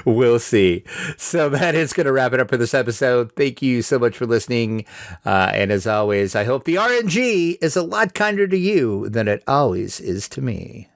We'll see. So that is going to wrap it up for this episode. Thank you so much for listening. And as always, I hope the RNG is a lot kinder to you than it always is to me.